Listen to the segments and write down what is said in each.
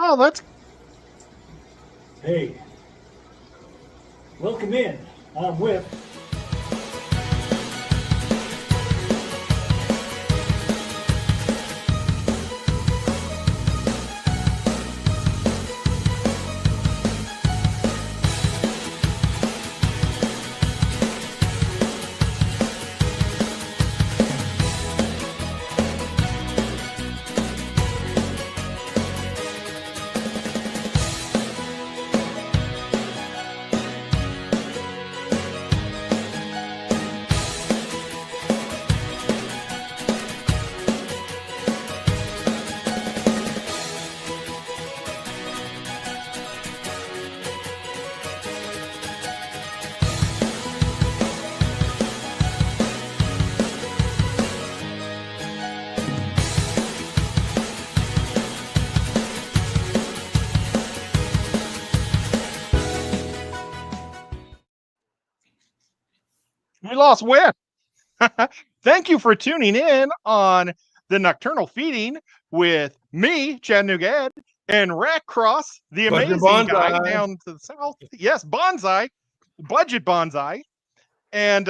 Oh, that's Hey, welcome in. I'm Whip. we lost Whip. Thank you for tuning in on the Nocturnal Feeding with me, Chattanooga Ed, and Rack Cross, the Budget amazing guy Bonsai. down to the south. Yes, Bonsai, Budget Bonsai. And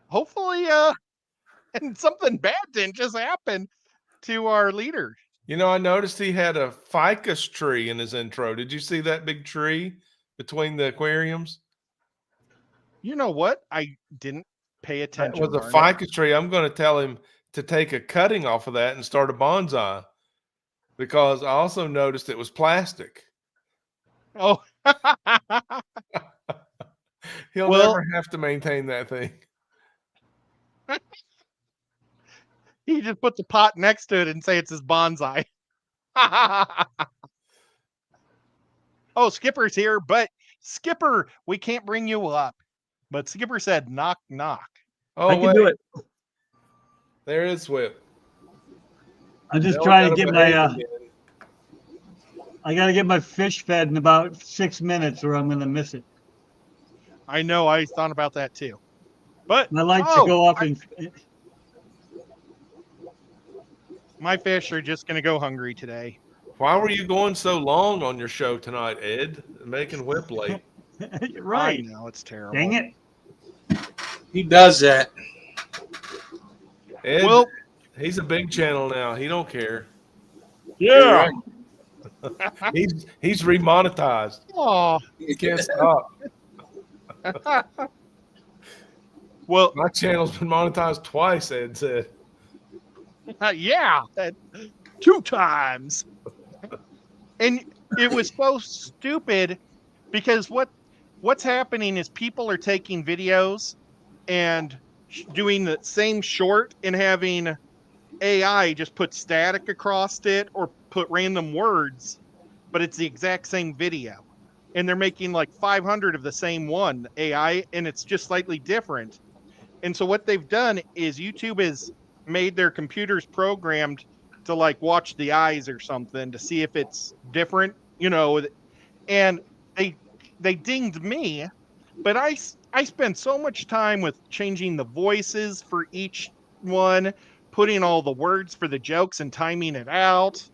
hopefully and something bad didn't just happen to our leader. You know, I noticed he had a ficus tree in his intro. Did you see that big tree between the aquariums? You know what? I didn't pay That attention. was a Barnett. ficus tree. I'm going to tell him to take a cutting off of that and start a bonsai, because I also noticed it was plastic. Oh, He'll Well- never have to maintain that thing. he just put the pot next to it and say it's his bonsai. Oh, Skipper's here, but Skipper, we can't bring you up. But Skipper said, knock, knock. Oh, I can do it. There is Whip. I'm just They'll trying to gotta get behave my. again. I got to get my fish fed in about 6 minutes, or I'm going to miss it. I know, I thought about that too. But And I like Oh, to go off and. my fish are just going to go hungry today. Why were you going so long on your show tonight, Ed? Making Whip late. You're I right. know, it's terrible. Dang it. He does that. Ed, Well, he's a big channel now. He don't care. yeah. He's remonetized. Oh, He can't stop. well, My channel's been monetized twice, Ed said. yeah, 2 times. And it was so stupid because what's happening is people are taking videos and doing the same short and having AI just put static across it or put random words, but it's the exact same video. And they're making like 500 of the same one AI, and it's just slightly different. And so what they've done is YouTube has made their computers programmed to like watch the eyes or something to see if it's different, and they dinged me, but I spend so much time with changing the voices for each one, putting all the words for the jokes and timing it out.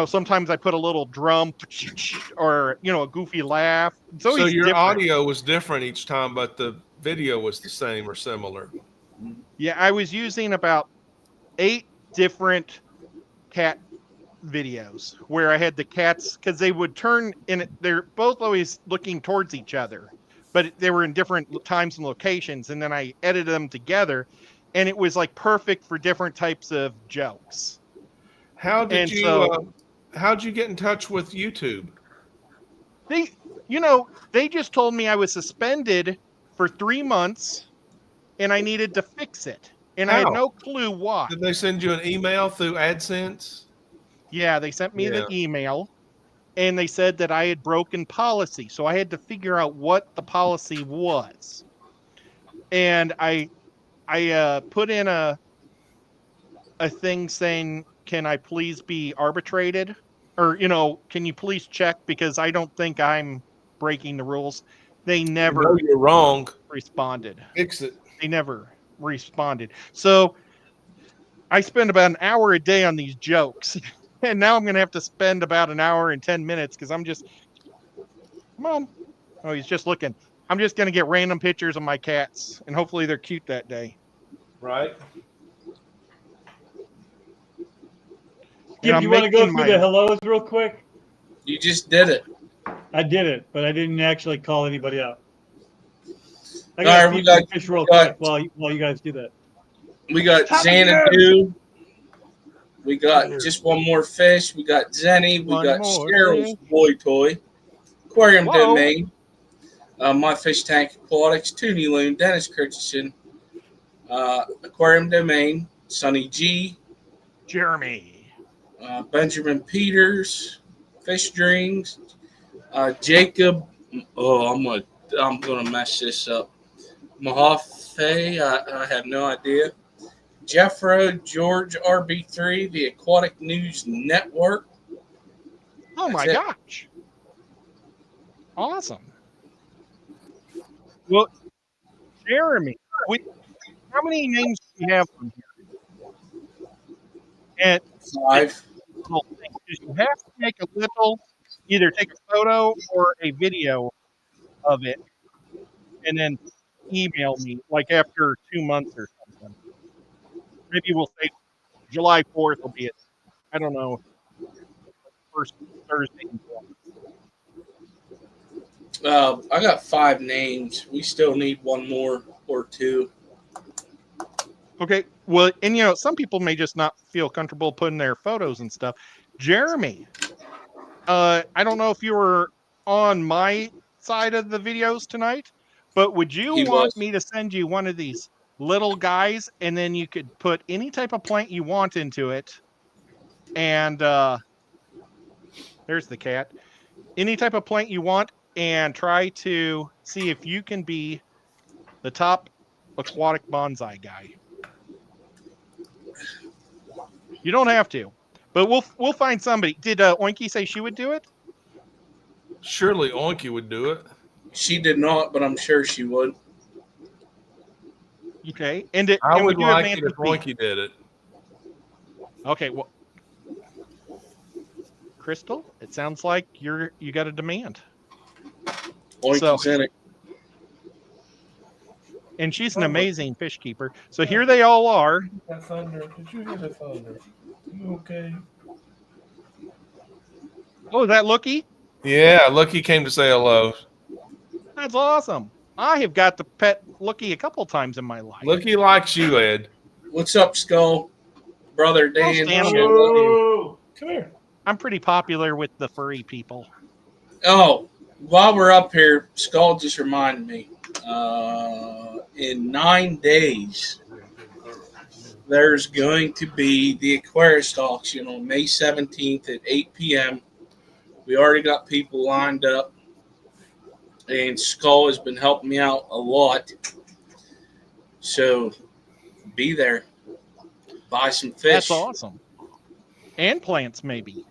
Sometimes I put a little drum or a goofy laugh. So It's your different. audio was different each time, but the video was the same or similar. Yeah, I was using about 8 different cat videos where I had the cats, because they would turn and they're both always looking towards each other, but they were in different times and locations, and then I edited them together, and it was like perfect for different types of jokes. How'd And you get in touch with YouTube? They just told me I was suspended for 3 months and I needed to fix it, and I had How? no clue why. Did they send you an email through AdSense? Yeah, they sent me the email, and they said that I had broken policy. So I had to figure out what the policy was. And I put in a thing saying, can I please be arbitrated? Or, can you please check, because I don't think I'm breaking the rules. They never You know you're wrong. responded. Fix it. They never responded. So I spend about an hour a day on these jokes. And now I'm going to have to spend about an hour and 10 minutes because I'm just, come on. Oh, he's just looking. I'm just going to get random pictures of my cats, and hopefully they're cute that day. Right. And Skip, I'm you want to go making through my- the hellos real quick? You just did it. I did it, but I didn't actually call anybody out. I All got right, we to got- fish real we got- quick while you guys do that. We got Top Xanadu. We got just one more fish. We got Zenny. We One got more Cheryl's fish. Boy Toy. Aquarium Whoa. Domain. My Fish Tank Aquatics. Toonie Loon. Dennis Christensen. Aquarium Domain. Sonny G. Jeremy. Benjamin Peters. Fish Dreams. Jacob. Oh, I'm gonna mess this up. Mahafe. I have no idea. Jeffro, George RB3, the Aquatic News Network. Oh my That's it. gosh. Awesome. Well, Jeremy, how many names do you have on here? And 5. little thing is you have to make a little, either take a photo or a video of it, and then email me like after 2 months or something. Maybe we'll say July 4th will be it. I don't know. First Thursday. in July. I got 5 names. We still need one more or two. Okay. Well, and some people may just not feel comfortable putting their photos and stuff. Jeremy, I don't know if you were on my side of the videos tonight, but would you He want was. me to send you one of these little guys, and then you could put any type of plant you want into it, and there's the cat. Any type of plant you want, and try to see if you can be the top aquatic bonsai guy. You don't have to, but we'll find somebody. Did Oinky say she would do it? Surely Oinky would do it. She did not, but I'm sure she would. Okay, and I we would do have like it Mantis if B. Oinky did it. Okay, well, Crystal, it sounds like you got a demand, Oinky's in it. and she's an amazing fish keeper. So here they all are. That thunder. Did you hear the thunder? You okay? Oh, is that Looky? Yeah, Lucky came to say hello. That's awesome. I have got to pet Looky a couple times in my life. Lucky likes you, Ed. What's up, Skull? Brother Dan. stand I him. love you. Oh, come here. I'm pretty popular with the furry people. Oh, while we're up here, Skull just reminded me. In 9 days, there's going to be the Aquarius auction on May 17th at 8 p.m. We already got people lined up, and Skull has been helping me out a lot. So be there. Buy some fish. That's awesome. And plants, maybe.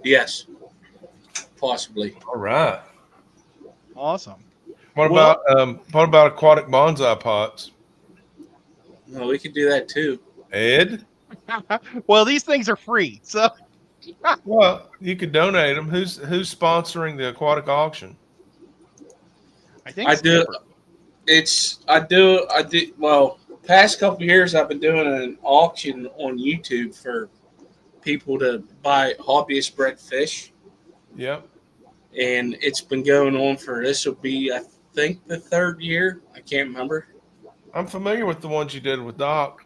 Yes, possibly. All right. Awesome. What Well- about aquatic bonsai pots? Well, we could do that too. Ed? Well, these things are free, so Well, you could donate them. Who's sponsoring the aquatic auction? I think I do. Skipper. I do. Well, past couple of years, I've been doing an auction on YouTube for people to buy hobbyist bred fish, Yep. and it's been going on for this will be, I think, the 3rd year. I can't remember. I'm familiar with the ones you did with Doc.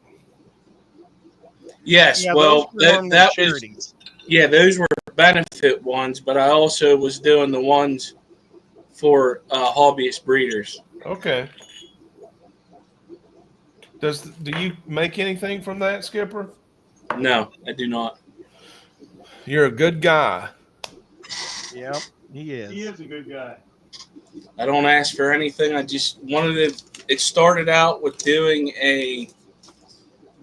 Yes, Yeah, well, those were normally that was charities. those were benefit ones, but I also was doing the ones for hobbyist breeders. Okay. Do you make anything from that, Skipper? No, I do not. You're a good guy. Yep, he is. He is a good guy. I don't ask for anything. I just wanted to. It started out with doing a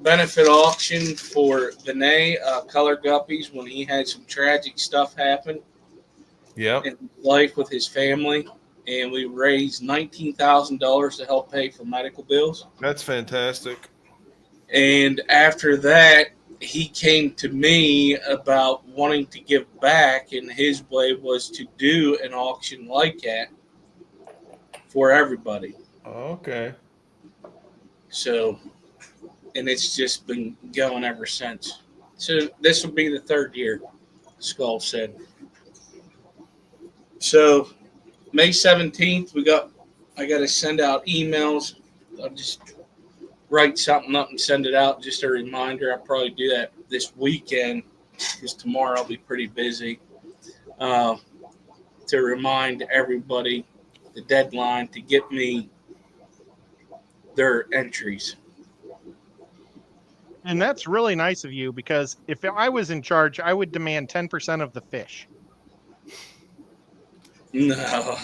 benefit auction for Vinay, Color Guppies, when he had some tragic stuff happen Yep. in his life with his family, and we raised $19,000 to help pay for medical bills. That's fantastic. And after that, he came to me about wanting to give back, and his way was to do an auction like that for everybody. Okay. So, and it's just been going ever since. So this will be the third year, Skull said. So May 17th, I got to send out emails. I'll just write something up and send it out, just a reminder. I'll probably do that this weekend because tomorrow I'll be pretty busy, to remind everybody the deadline to get me their entries. And that's really nice of you, because if I was in charge, I would demand 10% of the fish. No.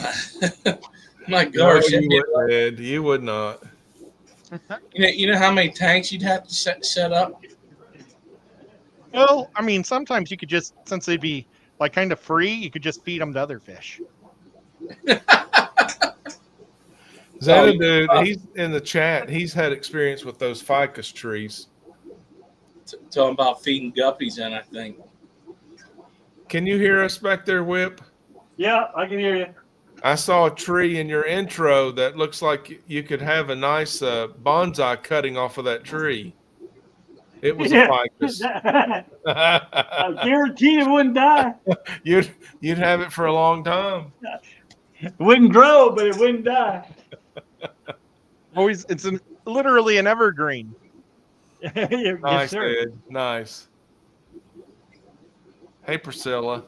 My No, gosh. you would, Ed. You would not. You know how many tanks you'd have to set up? Well, I mean, sometimes you could just, since they'd be like kind of free, you could just feed them to other fish. Xana, dude, he's in the chat. He's had experience with those ficus trees. Talking about feeding guppies in, I think. Can you hear us back there, Whip? Yeah, I can hear you. I saw a tree in your intro that looks like you could have a nice bonsai cutting off of that tree. It was a ficus. I guarantee it wouldn't die. You'd have it for a long time. It wouldn't grow, but it wouldn't die. Always, it's literally an evergreen. Yes, Nice, sir. Ed. Nice. Hey, Priscilla.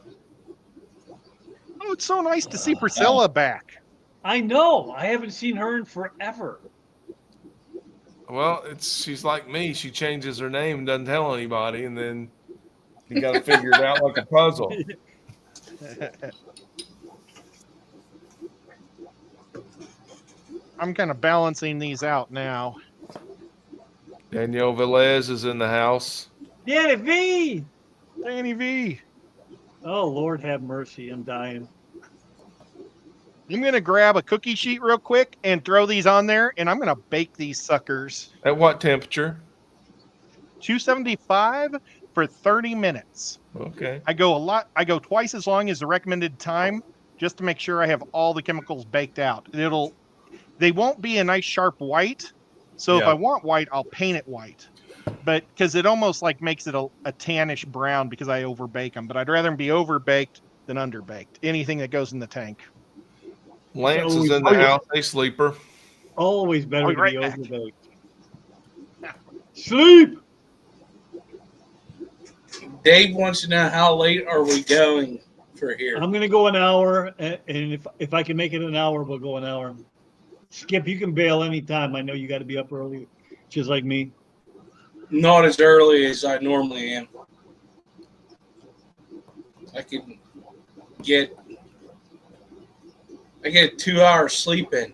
Oh, it's so nice to see Priscilla back. I know. I haven't seen her in forever. Well, she's like me. She changes her name and doesn't tell anybody, and then you got to figure it out like a puzzle. I'm kind of balancing these out now. Danielle Velez is in the house. Danny V. Danny V. Oh, Lord have mercy. I'm dying. I'm going to grab a cookie sheet real quick and throw these on there, and I'm going to bake these suckers. At what temperature? 275 for 30 minutes. Okay. I go twice as long as the recommended time just to make sure I have all the chemicals baked out. They won't be a nice sharp white. So if I want white, I'll paint it white. But because it almost like makes it a tannish brown because I overbake them. But I'd rather them be overbaked than underbaked. Anything that goes in the tank. Lance is in the house. Hey, sleeper. Always better to right be back. overbaked. Sleep. Dave wants to know how late are we going for here? I'm gonna go an hour, and if I can make it an hour, we'll go an hour. Skip, you can bail anytime. I know you got to be up early, just like me. Not as early as I normally am. I can get 2 hours sleep in.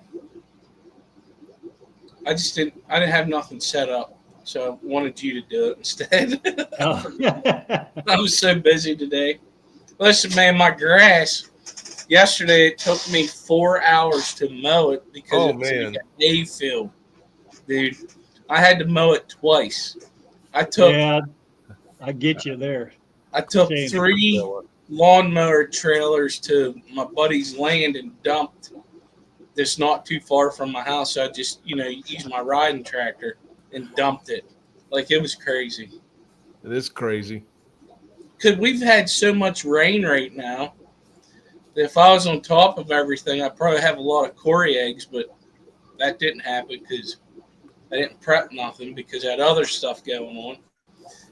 I didn't have nothing set up, so I wanted you to do it instead. Oh. I was so busy today. Listen, man, my grass yesterday, it took me 4 hours to mow it because it was like a hay field. Dude, I had to mow it twice. Yeah, I get you there. I took 3 lawnmower trailers to my buddy's land and dumped this not too far from my house. So I just, used my riding tractor and dumped it. Like, it was crazy. It is crazy. Because we've had so much rain right now that if I was on top of everything, I'd probably have a lot of Cory eggs, but that didn't happen because I didn't prep nothing because I had other stuff going on.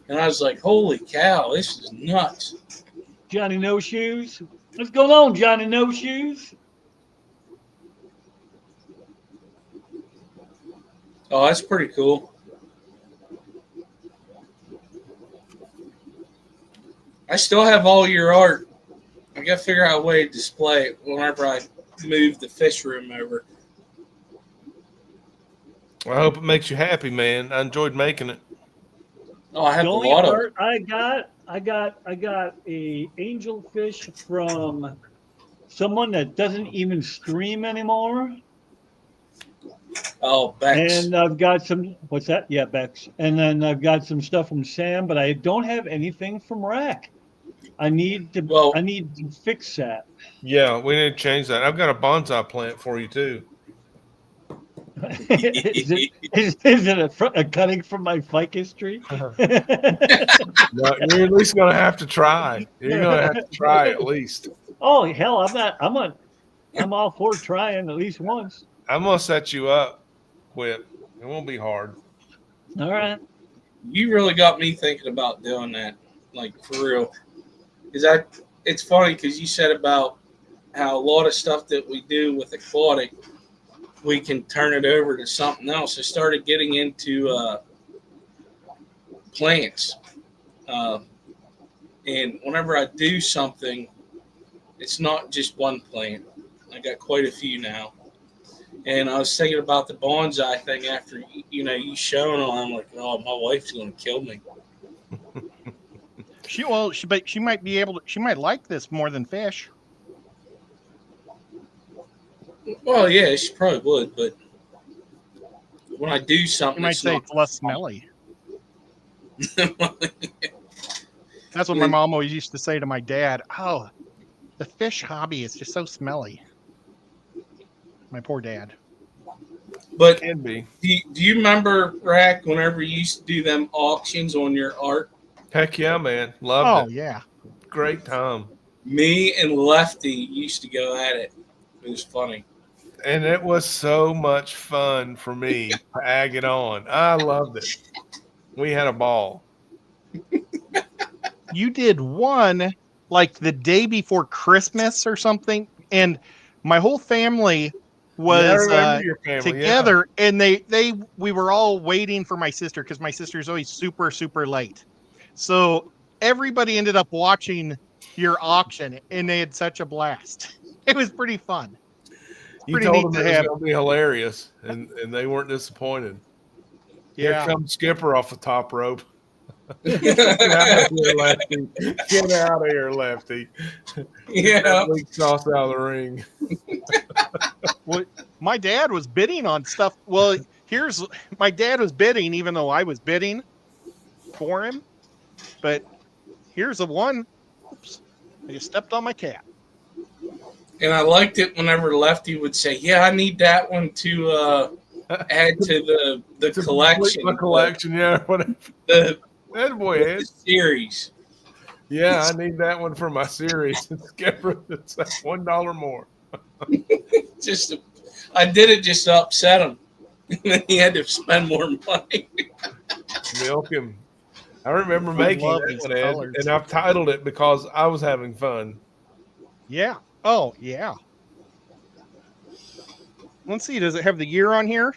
And I was like, holy cow, this is nuts. Johnny No Shoes. What's going on, Johnny No Shoes? Oh, that's pretty cool. I still have all your art. I got to figure out a way to display it whenever I move the fish room over. I hope it makes you happy, man. I enjoyed making it. Oh, I have The a only lot of art I got a angelfish from someone that doesn't even stream anymore. Oh, Bex. And I've got some, what's that? Yeah, Bex. And then I've got some stuff from Sam, but I don't have anything from Rack. I need to Well, fix that. Yeah, we need to change that. I've got a bonsai plant for you too. Is it a cutting from my ficus tree? No, you're at least gonna have to try. You're gonna have to try at least. Oh hell, I'm all for trying at least once. I'm gonna set you up, Whip. It won't be hard. All right. you really got me thinking about doing that, like for real. Because it's funny because you said about how a lot of stuff that we do with aquatic, we can turn it over to something else. I started getting into plants, and whenever I do something, it's not just one plant. I got quite a few now. And I was thinking about the bonsai thing after you showing on. I'm like, oh, my wife's gonna kill me. But she might be able to. She might like this more than fish. Well, yeah, she probably would, but when I do You something, might it's say not. it's less smelly. That's what my mom always used to say to my dad. Oh, the fish hobby is just so smelly. My poor dad. But Can be. do you remember, Rack, whenever you used to do them auctions on your art? Heck yeah, man. Loved Oh it. yeah. Great time. Me and Lefty used to go at it. It was funny. And it was so much fun for me to ag it on. I loved it. We had a ball. You did one like the day before Christmas or something, and my whole family Yeah, I was remember your family. together, and we were all waiting for my sister because my sister's always super late. So everybody ended up watching your auction, and they had such a blast. It was pretty fun. You Pretty told neat them to it was have. going to be hilarious, and they weren't disappointed. Yeah. Here comes Skipper off the top rope. Get out of here, Lefty. Get out of here, Lefty. Yeah. That weak sauce out of the ring. Well, my dad was bidding on stuff. Well, my dad was bidding, even though I was bidding for him. But here's the one. Oops, I just stepped on my cat. And I liked it whenever Lefty would say, "Yeah, I need that one to add to the collection." My collection, yeah. Whatever. The, That boy the is. series. Yeah, I need that one for my series. Skipper, it's $1 more. I did it just to upset him. And then he had to spend more money. Milk him. I remember I making love that these one, Ed, colors. and I've titled it because I was having fun. Yeah. Oh, yeah. Let's see. Does it have the year on here?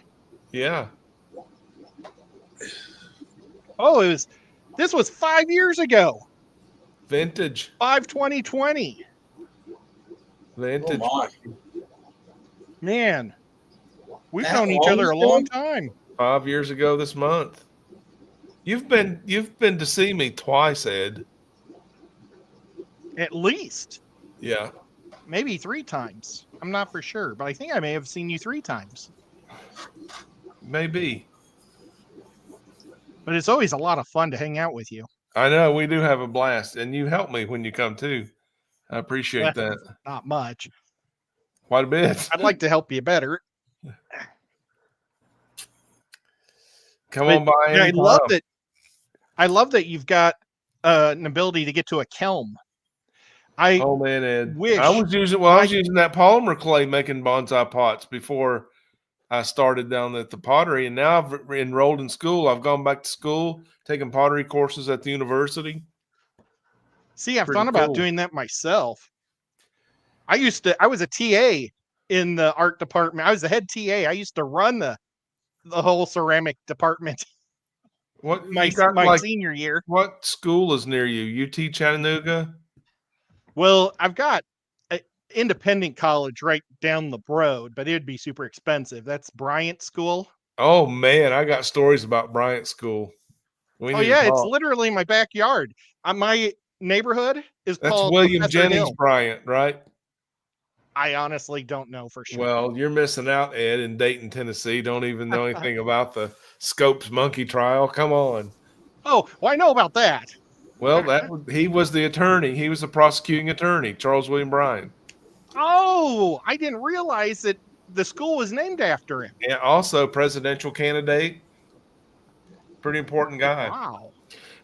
Yeah. Oh, this was 5 years ago. Vintage. 5/20/20. Vintage. Oh my. Man, we've That known each other a long long ago? time. 5 years ago this month. You've been to see me twice, Ed. At least. Yeah. Maybe 3 times. I'm not for sure, but I think I may have seen you 3 times. Maybe. But it's always a lot of fun to hang out with you. I know we do have a blast, and you help me when you come too. I appreciate that Not much. quite a bit. I'd like to help you better. Come on by. Yeah, I anytime. love that. I love that you've got an ability to get to a kelm. Oh man, Ed. wish I was using that polymer clay making bonsai pots before I started down at the pottery, and now I've enrolled in school. I've gone back to school, taking pottery courses at the university. See, I've Pretty thought about cool. doing that myself. I was a TA in the art department. I was the head TA. I used to run the whole ceramic department What my you got, senior year. What school is near you? UT Chattanooga? Well, I've got an independent college right down the road, but it would be super expensive. That's Bryant School. Oh man, I got stories about Bryant School. We Oh need to yeah, it's talk. literally my backyard. My neighborhood is That's called William Professor Jennings Hill. Bryant, right? I honestly don't know for sure. Well, you're missing out, Ed, in Dayton, Tennessee. Don't even know anything about the Scopes monkey trial. Come on. Oh, well, I know about that. Well, he was the attorney. He was the prosecuting attorney, Charles William Bryan. Oh, I didn't realize that the school was named after him. And also presidential candidate. Pretty important guy. Wow.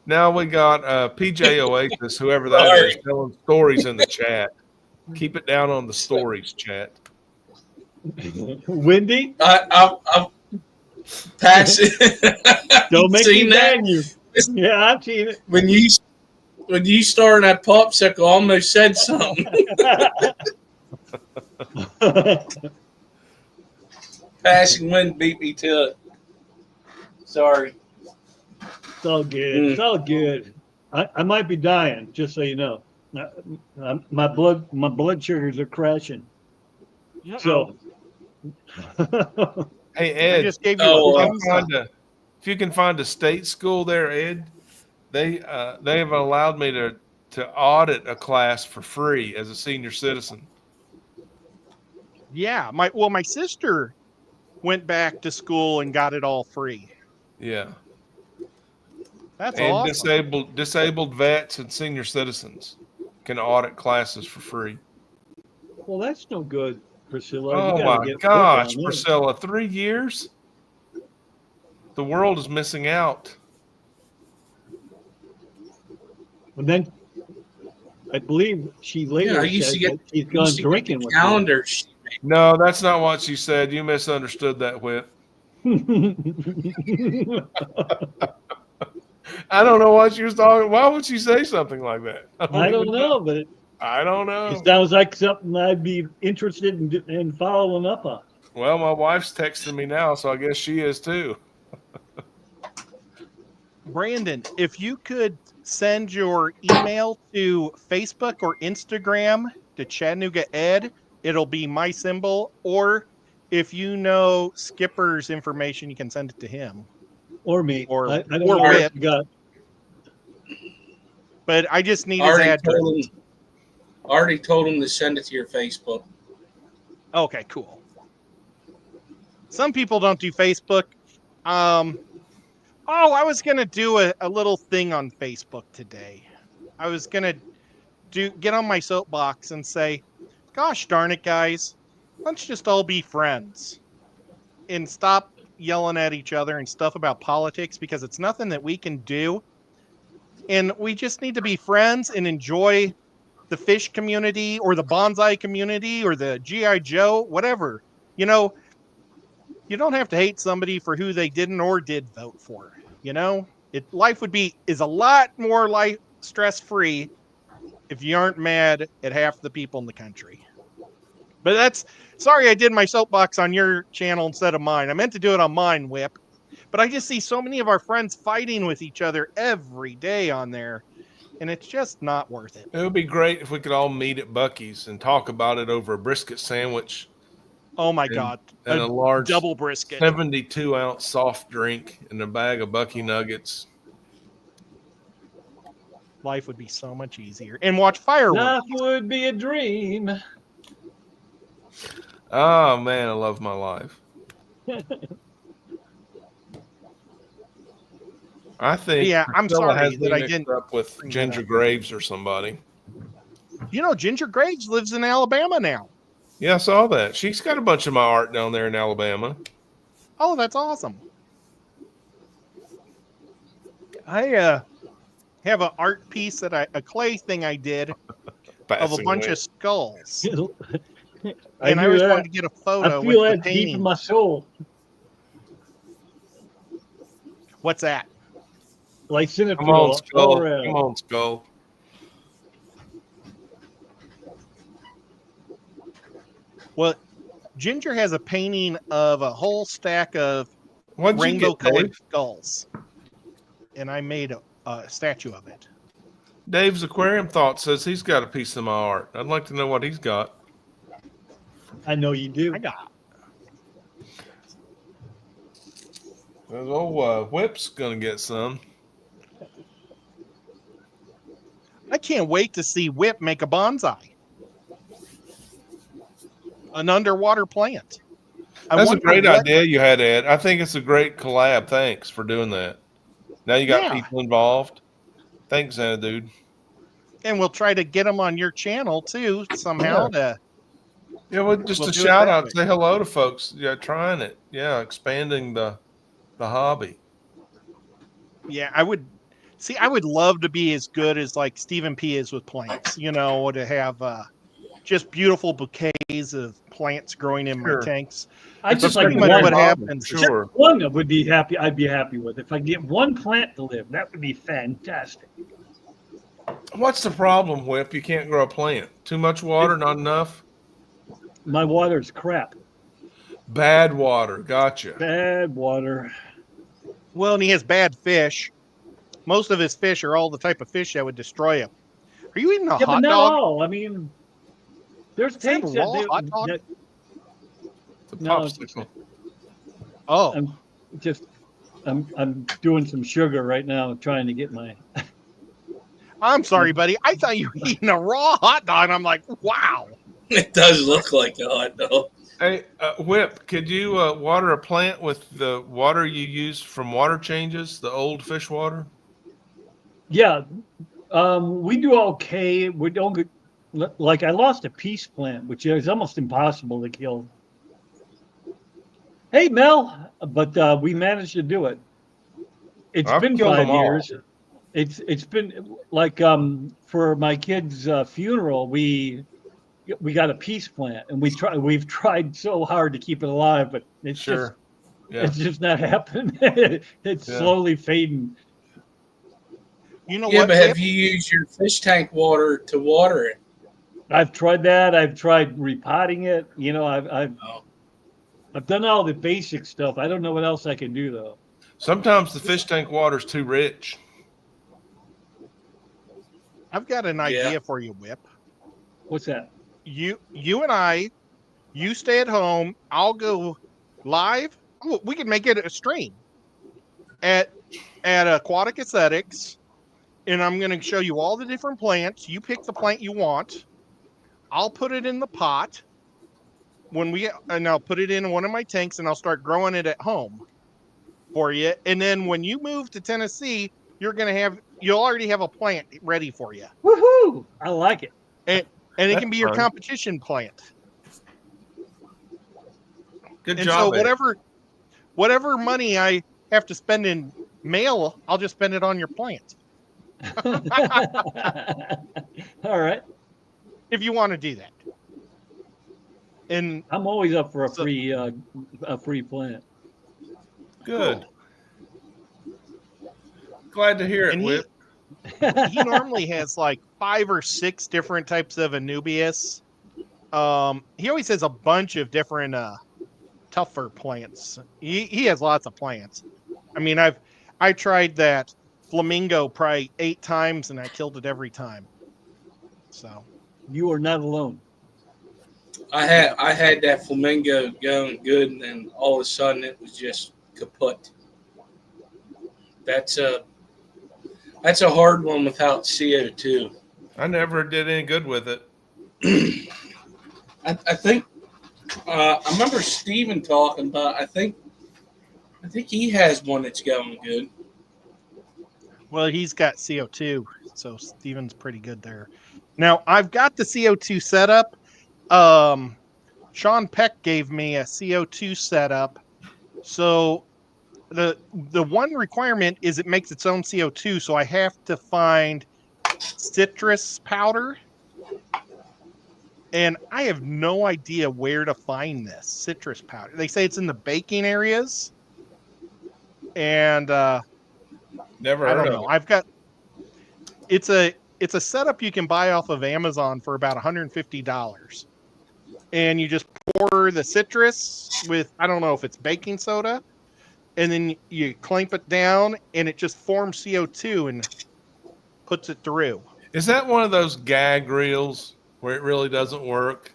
Now we got PJ Oasis, whoever that Sorry. is, telling stories in the chat. Keep it down on the stories chat. Wendy, I'm passing. don't make me Seen that? ban you. Yeah, I've seen it. When you started that popsicle, I almost said something. Passing wind beat me to it. Sorry. It's all good. It's all good. I might be dying, just so you know. My blood sugars are crashing. So, Hey, I Ed, just gave you Oh, a if thumbs you up. find a- if you can find a state school there, Ed, they have allowed me to audit a class for free as a senior citizen. Yeah, my sister went back to school and got it all free. Yeah. That's And awesome. disabled vets and senior citizens can audit classes for free. well, that's no good, Priscilla. Oh You gotta my get gosh, working on this. Priscilla, 3 years? The world is missing out. And then I believe she Yeah, later I used said to get that she's gone drinking with you. calendars. No, that's not what she said. You misunderstood that, Whip. I don't know what she was talking. Why would she say something like that? I don't even know, but I don't know. it sounds like something I'd be interested in following up on. Well, my wife's texting me now, so I guess she is too. Brandon, if you could send your email to Facebook or Instagram to Chattanooga Ed, it'll be my symbol. Or if you know Skipper's information, you can send it to him. Or me. Or- I don't or know what Whip. you got. But I just need his Already address. told him to send it to your Facebook. Okay, cool. Some people don't do Facebook. I was gonna do a little thing on Facebook today. I was gonna get on my soapbox and say, "Gosh darn it, guys, let's just all be friends and stop yelling at each other and stuff about politics because it's nothing that we can do, and we just need to be friends and enjoy the fish community or the bonsai community or the GI Joe, whatever. You know, you don't have to hate somebody for who they didn't or did vote for. You know, life is a lot more stress free if you aren't mad at half the people in the country. But sorry I did my soapbox on your channel instead of mine. I meant to do it on mine, Whip. But I just see so many of our friends fighting with each other every day on there, and it's just not worth it. It would be great if we could all meet at Buc-ee's and talk about it over a brisket sandwich Oh my God. and a large double brisket. 72-ounce soft drink and a bag of Buc-ee nuggets. Life would be so much easier. And watch fireworks. Life would be a dream. Oh man, I love my life. I think Yeah, I'm Priscilla sorry has me that I mixed didn't up with bring that Ginger up. Graves or somebody. You know, Ginger Graves lives in Alabama now. Yeah, I saw that. She's got a bunch of my art down there in Alabama. Oh, that's awesome. I have an art piece a clay thing I did of a Passing bunch away. of skulls. I And I hear always that. wanted to get a photo I feel with the that deep in painting. my soul. What's that? Like Come on, Sinatra all Skull. around. Come on, Skull. Well, Ginger has a painting of a whole stack of What'd you rainbow get, Dave? colored skulls. And I made a statue of it. Dave's Aquarium Thought says he's got a piece of my art. I'd like to know what he's got. I know you do. I got There's old Whip's going to get some. I can't wait to see Whip make a bonsai. an underwater plant. That's a great idea you had, Ed. I think it's a great collab. Thanks for doing that. Now you got people involved. Thanks, dude. And we'll try to get them on your channel too somehow. Well, just a shout out, say hello to folks. Yeah, trying it. Yeah, expanding the hobby. Yeah, I would love to be as good as like Stephen P is with plants. To have just beautiful bouquets of plants growing in my tanks. I just like pretty much what happens. Sure. Just one that would be happy. I'd be happy with if I get one plant to live. That would be fantastic. What's the problem, Whip? You can't grow a plant. Too much water, not enough? My water's crap. Bad water. Gotcha. Bad water. Well, and he has bad fish. Most of his fish are all the type of fish that would destroy him. Are you eating a hot but not dog? all. I mean, there's tanks that raw hot dog? The popsicle. Oh, I'm doing some sugar right now, trying to get my. I'm sorry, buddy. I thought you were eating a raw hot dog. And I'm like, wow. It does look like a hot dog. Hey, Whip, could you water a plant with the water you use from water changes, the old fish water? Yeah, we do okay. We don't get, like I lost a peace plant, which is almost impossible to kill. Hey, Mel, but we managed to do it. It's been 5 years. It's been like for my kid's funeral, we got a peace plant, and we've tried so hard to keep it alive, but it's just not happening. It's slowly fading. You know what? But have you used your fish tank water to water it? I've tried that. I've tried repotting it. I've done all the basic stuff. I don't know what else I can do though. Sometimes the fish tank water's too rich. I've got an idea for you, Whip. What's that? You and I, you stay at home. I'll go live. Oh, we can make it a stream at Aquatic Aesthetics, and I'm going to show you all the different plants. You pick the plant you want. I'll put it in the pot and I'll put it in one of my tanks, and I'll start growing it at home for you. And then when you move to Tennessee, you'll already have a plant ready for you. Woohoo! I like it. And it can be your competition plant. Good and job. So whatever money I have to spend in mail, I'll just spend it on your plant. All right. If you want to do that. And I'm always up for a free plant. Good. Cool. Glad to hear it, Whip. He normally has like 5 or 6 different types of Anubias. He always has a bunch of different tougher plants. He has lots of plants. I mean, I tried that flamingo probably 8 times and I killed it every time. So you are not alone. I had that flamingo going good, and then all of a sudden it was just kaput. That's a hard one without CO2. I never did any good with it. I think I remember Steven talking about. I think he has one that's going good. Well, he's got CO2, so Steven's pretty good there. Now I've got the CO2 setup. Sean Peck gave me a CO2 setup. So the one requirement is it makes its own CO2, so I have to find citrus powder. And I have no idea where to find this citrus powder. They say it's in the baking areas. And never I heard don't of know. it. I've got it's a setup you can buy off of Amazon for about $150. And you just pour the citrus with, I don't know if it's baking soda, and then you clamp it down and it just forms CO2 and puts it through. Is that one of those gag reels where it really doesn't work?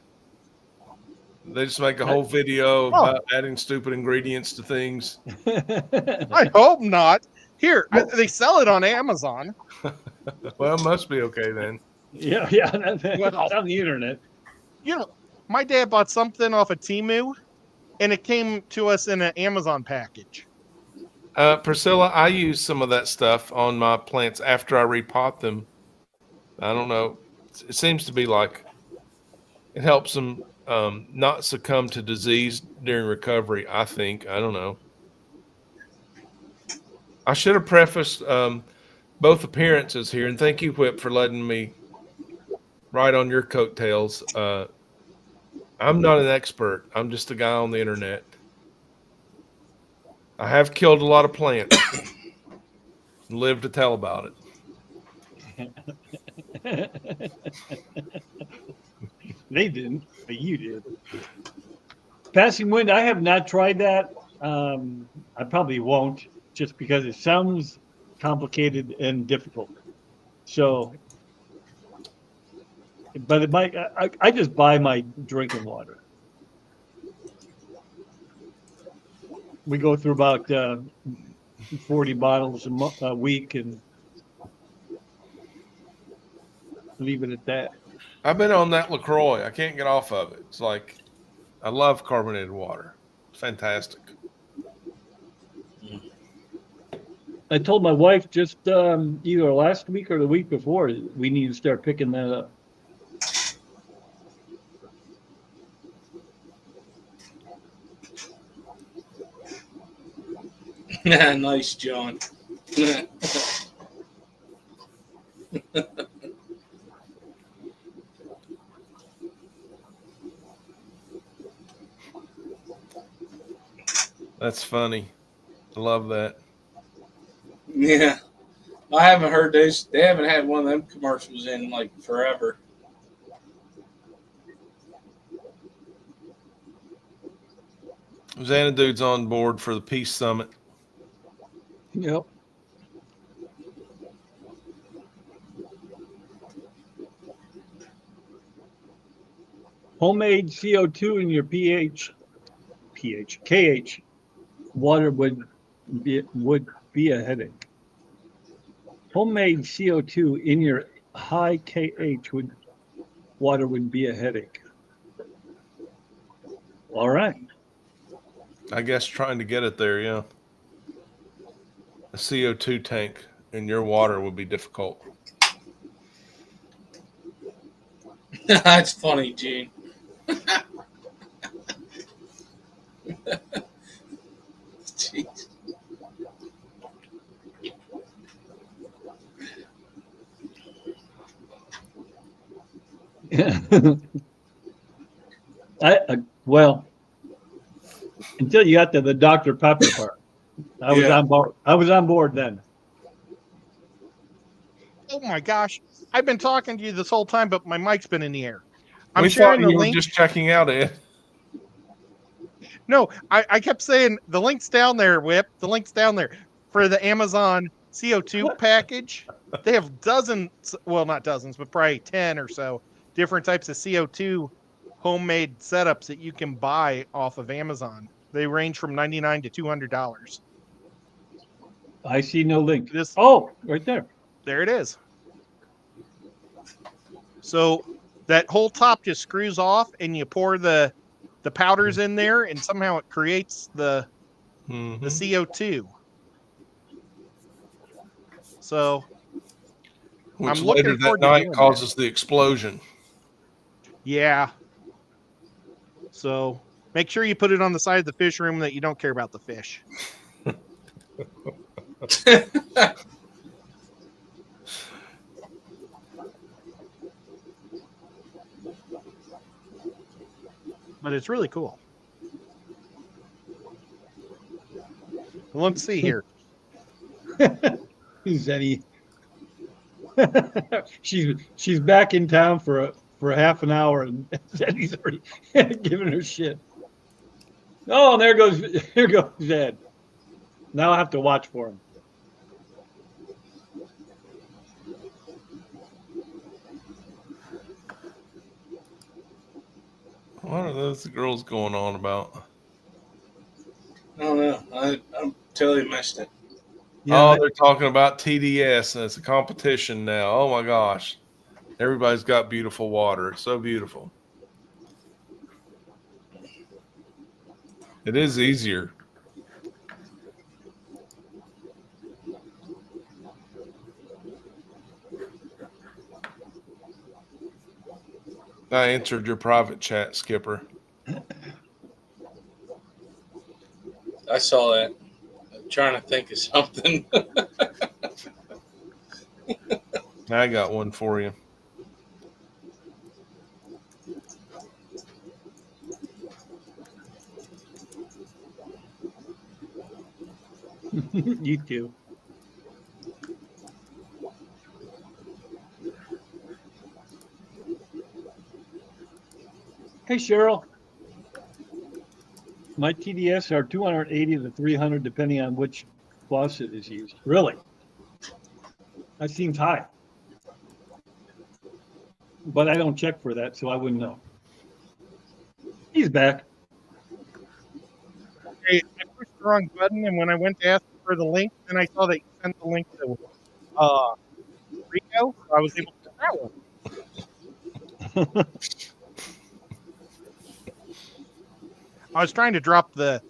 They just make a whole video about adding stupid ingredients to things. I hope not. Here, they sell it on Amazon. Well, it must be okay then. Yeah, that's on the internet. My dad bought something off of Temu, and it came to us in an Amazon package. Priscilla, I use some of that stuff on my plants after I repot them. I don't know. It seems to be like it helps them not succumb to disease during recovery, I think. I don't know. I should have prefaced both appearances here, and thank you, Whip, for letting me ride on your coattails. I'm not an expert. I'm just a guy on the internet. I have killed a lot of plants and lived to tell about it. They didn't, but you did. Passing wind, I have not tried that. I probably won't, just because it sounds complicated and difficult. So, but it might. I just buy my drinking water. We go through about 40 bottles a week and leave it at that. I've been on that LaCroix. I can't get off of it. It's like, I love carbonated water. It's fantastic. I told my wife just either last week or the week before we need to start picking that up. Nice, John. That's funny. I love that. Yeah. I haven't heard those. They haven't had one of them commercials in like forever. Xanadude's on board for the Peace Summit. Yep. Homemade CO2 in your KH water would be a headache. Homemade CO2 in your high KH water would be a headache. All right. I guess trying to get it there, yeah. A CO2 tank in your water would be difficult. That's funny, Gene. Jeez. Well, until you got to the Dr. Pepper part, I was on board. I was on board then. Oh my gosh. I've been talking to you this whole time, but my mic's been in the air. We thought you were just checking out, Ed. No, I kept saying the link's down there, Whip. The link's down there for the Amazon CO2 package. They have dozens, well, not dozens, but probably 10 or so different types of CO2 homemade setups that you can buy off of Amazon. They range from $99 to $200. I see no link. This, right there. There it is. So that whole top just screws off, and you pour the powders in there, and somehow it creates the CO2. So which later that night causes the explosion. Yeah. So make sure you put it on the side of the fish room that you don't care about the fish. But it's really cool. Let's see here. Zenny. she's back in town for half an hour, and Zenny's already giving her shit. Oh, there goes Zed. Now I have to watch for him. What are those girls going on about? I don't know. I'm totally missed it. Yeah, they're talking about TDS, and it's a competition now. Oh my gosh. Everybody's got beautiful water. It's so beautiful. It is easier. I answered your private chat, Skipper. I saw that. I'm trying to think of something. I got one for you. You too. Hey, Cheryl. My TDS are 280 to 300, depending on which faucet is used. Really? That seems high. But I don't check for that, so I wouldn't know. He's back. I pushed the wrong button, and when I went to ask for the link, then I saw that you sent the link to Rico. So I was able to get that one. I was trying to drop the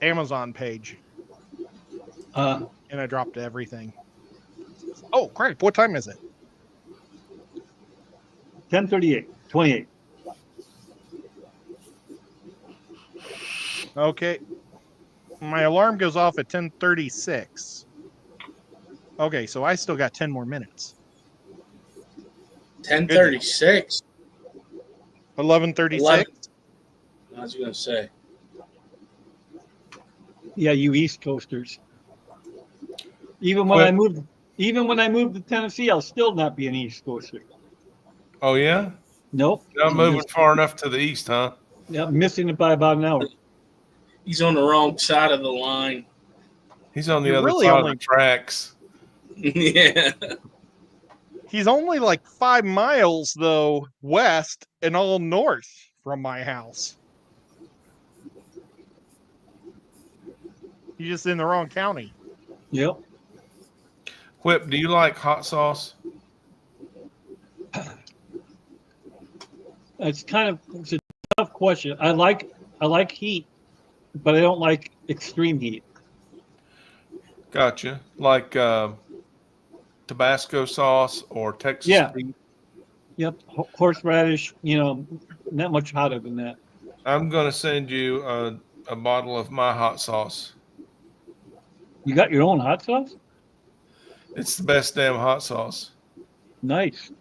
Amazon page, and I dropped everything. Oh, crap. What time is it? 10:38, 28. Okay. My alarm goes off at 10:36. Okay, so I still got 10 more minutes. 10:36. 11:36. I was gonna say. Yeah, you East Coasters. Even when I moved to Tennessee, I'll still not be an East Coaster. Oh, yeah? Nope. Not moving far enough to the east, huh? Yeah, missing it by about an hour. He's on the wrong side of the line. He's on the You're other really side only- of the tracks. Yeah. He's only like 5 miles, though, west and all north from my house. He's just in the wrong county. Yep. Whip, do you like hot sauce? It's a tough question. I like heat, but I don't like extreme heat. Gotcha. Like Tabasco sauce or Texas Yeah. heat? Yep. Horseradish, not much hotter than that. I'm going to send you a bottle of my hot sauce. You got your own hot sauce? It's the best damn hot sauce. Nice.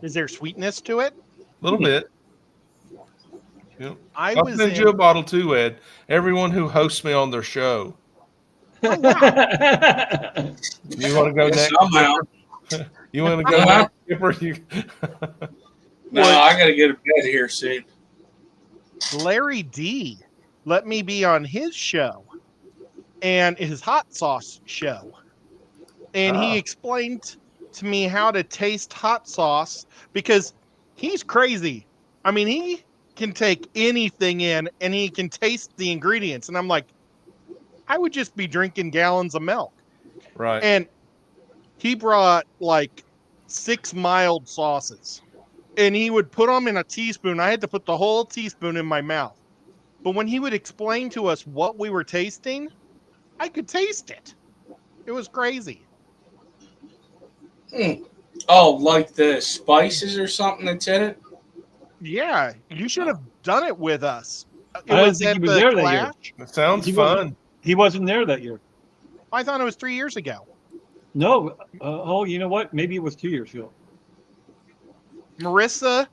Is there sweetness to it? A little bit. Yep. I I'll was send you a bottle too, Ed. Everyone who hosts me on their show. Oh, wow. You want to go next? Somehow. You want to go next, Skipper? No, I got to get a bed here soon. Larry D let me be on his show and his hot sauce show. And he explained to me how to taste hot sauce because he's crazy. I mean, he can take anything in and he can taste the ingredients. And I'm like, I would just be drinking gallons of milk. Right. And he brought like 6 mild sauces and he would put them in a teaspoon. I had to put the whole teaspoon in my mouth. But when he would explain to us what we were tasting, I could taste it. It was crazy. Oh, like the spices or something that's in it? Yeah, you should have done it with us. It I don't was think at he was the there that year. Clash. That sounds He fun. He wasn't there that year. I thought it was 3 years ago. No. You know what? Maybe it was 2 years ago. Marissa.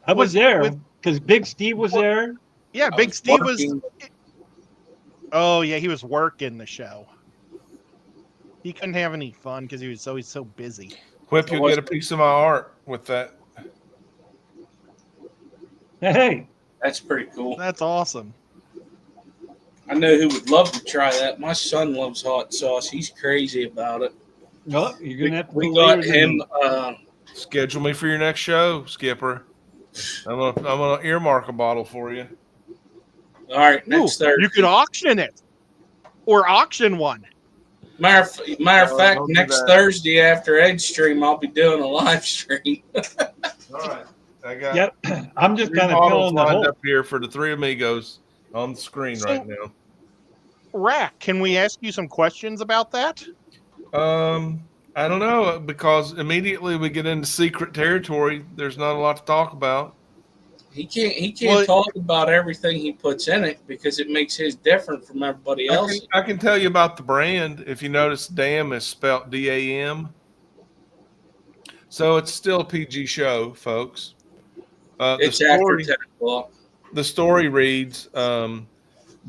I was there with- because Big Steve was there. Yeah, I Big was Steve working. was. Oh, yeah, he was working the show. He couldn't have any fun because he was always so busy. Whip, you'll get a piece of my art with that. Hey, That's pretty cool. That's awesome. I know who would love to try that. My son loves hot sauce. He's crazy about it. no, you're gonna have to. We go got later than him. Schedule me for your next show, Skipper. I'm gonna earmark a bottle for you. All right, next Thursday. You could auction it or auction one. Matter of fact, don't do next that. Thursday after Ed's stream, I'll be doing a live stream. All right. I got Yep. I'm just 3 kind of bottles filling the lined hole. up here for the 3 amigos on the screen So- right now. Rack, can we ask you some questions about that? I don't know, because immediately we get into secret territory. There's not a lot to talk about. He can't Well- talk about everything he puts in it because it makes his different from everybody else. I can tell you about the brand. If you notice, Dam is spelled DAM. So it's still a PG show, folks. It's after 10 o'clock. The story reads,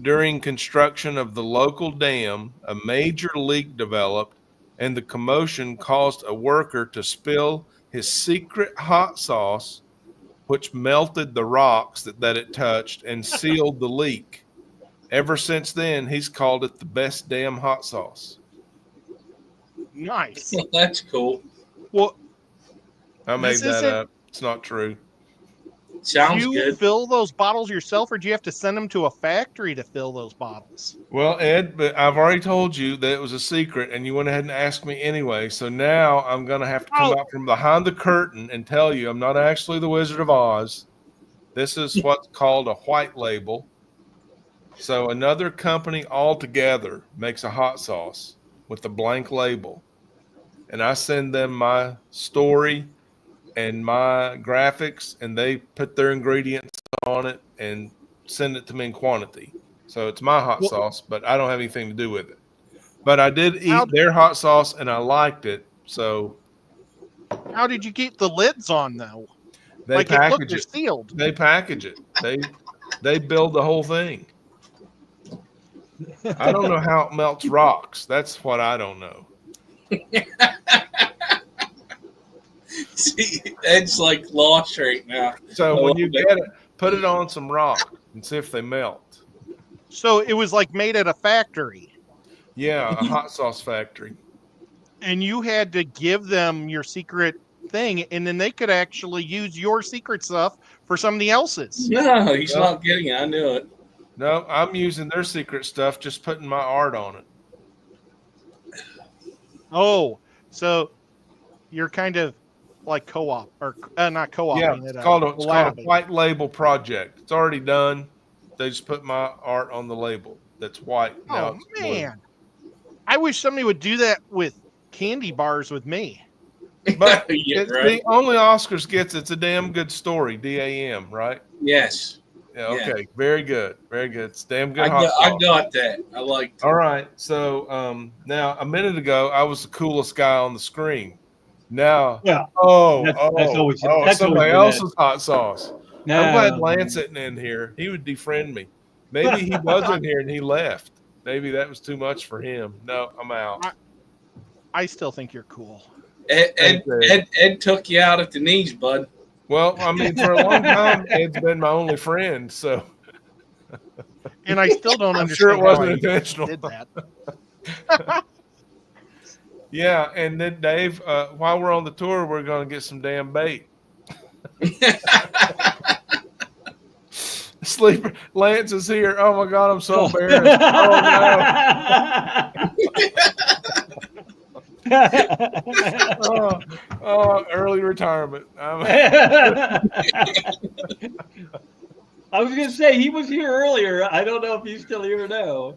during construction of the local dam, a major leak developed, and the commotion caused a worker to spill his secret hot sauce, which melted the rocks that it touched and sealed the leak. Ever since then, he's called it the best damn hot sauce. Nice. That's cool. Well, I made This that isn't- up. It's not true. Sounds do you good. fill those bottles yourself, or do you have to send them to a factory to fill those bottles? Well, Ed, but I've already told you that it was a secret, and you went ahead and asked me anyway. So now I'm going to have to come out from behind the curtain and tell you I'm not actually the Wizard of Oz. This is what's called a white label. So another company altogether makes a hot sauce with a blank label, and I send them my story and my graphics, and they put their ingredients on it and send it to me in quantity. So it's my hot sauce, but I don't have anything to do with it. But I did eat their hot sauce, and I liked it. So How did you keep the lids on, though? they Look, package they're it. sealed. They package it. They build the whole thing. I don't know how it melts rocks. That's what I don't know. See, Ed's like lost right now. So when you love it. get it, put it on some rock and see if they melt. So it was like made at a factory, Yeah, a hot sauce factory. and you had to give them your secret thing, and then they could actually use your secret stuff for somebody else's. No, he's Well- not getting it. I knew it. No, I'm using their secret stuff, just putting my art on it. Oh, so you're kind of like co-op, or not co-op. Yeah, it's called a collabing. white label project. It's already done. They just put my art on the label. That's white. Now Oh it's blue. man, I wish somebody would do that with candy bars with me. But Yeah, it's right. the only Oscars gets. It's a damn good story. DAM, right? Yes. Yeah. Okay. Very good. Very good. It's damn good. I hot sauce. got that. I liked it. All right. So now a minute ago, I was the coolest guy on the screen. Now, Yeah. That's always- that's somebody always been else's hot sauce. No. I'm glad Lance isn't in here. He would defriend me. Maybe he was in here and he left. Maybe that was too much for him. No, I'm out. I still think you're cool. Ed took you out at the knees, bud. Well, I mean, for a long time, Ed's been my only friend. So And I still don't I'm understand sure it wasn't how I intentional. did that. Yeah. And then, Dave, while we're on the tour, we're going to get some damn bait. Sleeper Lance is here. Oh my God, I'm so embarrassed. Oh no. Early retirement. I was going to say he was here earlier. I don't know if he's still here now.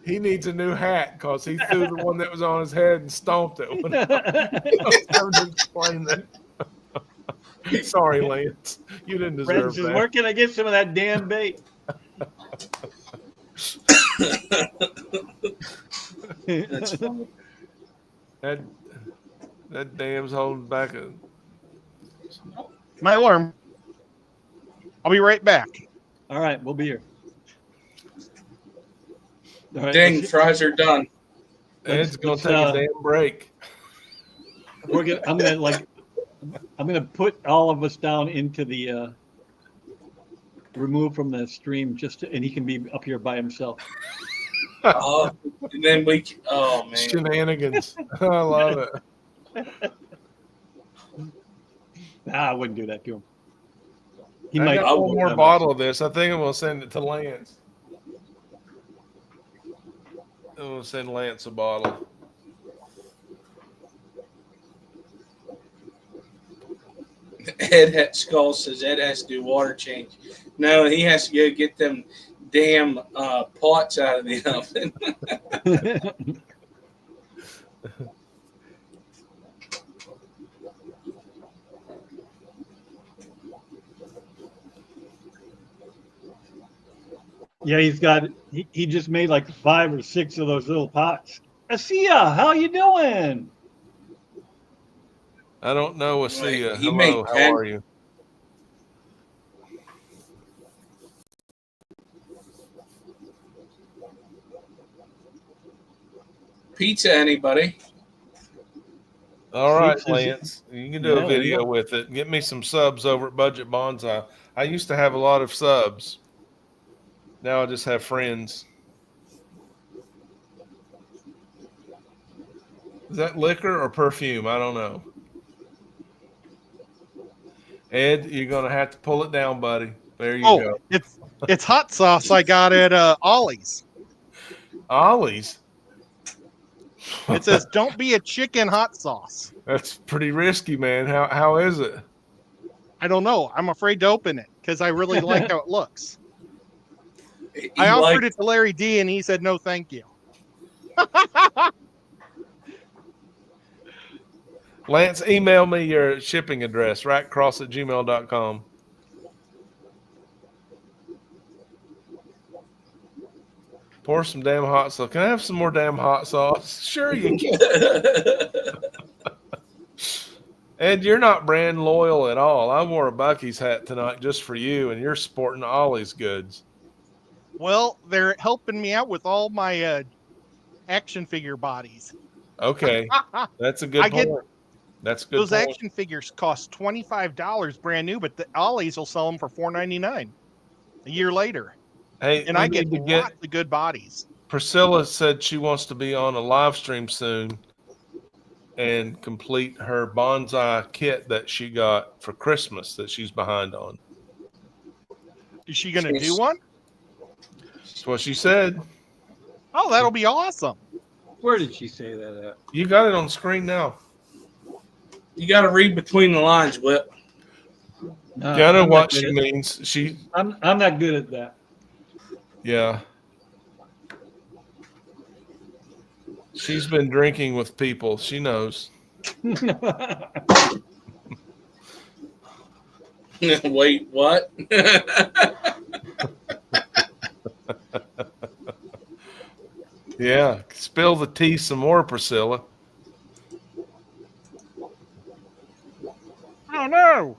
He needs a new hat because he threw the one that was on his head and stomped it. I was having to explain that. Sorry, Lance. You didn't deserve Brent says, that. where can I get some of that damn bait? That's funny. That dam's holding back a. My alarm. I'll be right back. All right, we'll be here. All right, Dang, let's- fries are done. Ed's gonna let's, take a damn break. I'm gonna put all of us down into the remove from the stream and he can be up here by himself. And then oh man. Shenanigans. I love it. I wouldn't do that to him. He I might. got one more bottle of this. I think I'm gonna send it to Lance. I'm gonna send Lance a bottle. Skull says Ed has to do water change. No, he has to go get them damn pots out of the oven. Yeah, he just made like 5 or 6 of those little pots. Asia, how you doing? I don't know, Asia. He Hello, made how 10. are you? Pizza, anybody? All right, Six is- Lance. You can do a Yeah, there you video go. with it. Get me some subs over at Budget Bonsai. I used to have a lot of subs. Now I just have friends. Is that liquor or perfume? I don't know. Ed, you're gonna have to pull it down, buddy. There you go. It's hot sauce I got at Ollie's. Ollie's. It says, "Don't be a chicken hot sauce." That's pretty risky, man. How is it? I don't know. I'm afraid to open it because I really like how it looks. He I offered liked- it to Larry D, and he said, "No, thank you." Lance, email me your shipping address, ratcross@gmail.com. Pour some damn hot sauce. Can I have some more damn hot sauce? Sure you can. Ed, you're not brand loyal at all. I wore a Bucky's hat tonight just for you, and you're sporting Ollie's goods. Well, they're helping me out with all my action figure bodies. Okay, that's a good I get- point. That's a good. Those point. action figures cost $25 brand new, but the Ollie's will sell them for $4.99 a year later. Hey, And we I get need to get. lots of good bodies. Priscilla said she wants to be on a live stream soon and complete her bonsai kit that she got for Christmas that she's behind on. Is she going to do one? That's what she said. Oh, that'll be awesome. Where did she say that at? You got it on screen now. You got to read between the lines, Whip. Yeah, I know I'm what not good she at- means. I'm not good at that. Yeah. She's been drinking with people. She knows. Wait, what? Yeah. Spill the tea some more, Priscilla. Oh, no.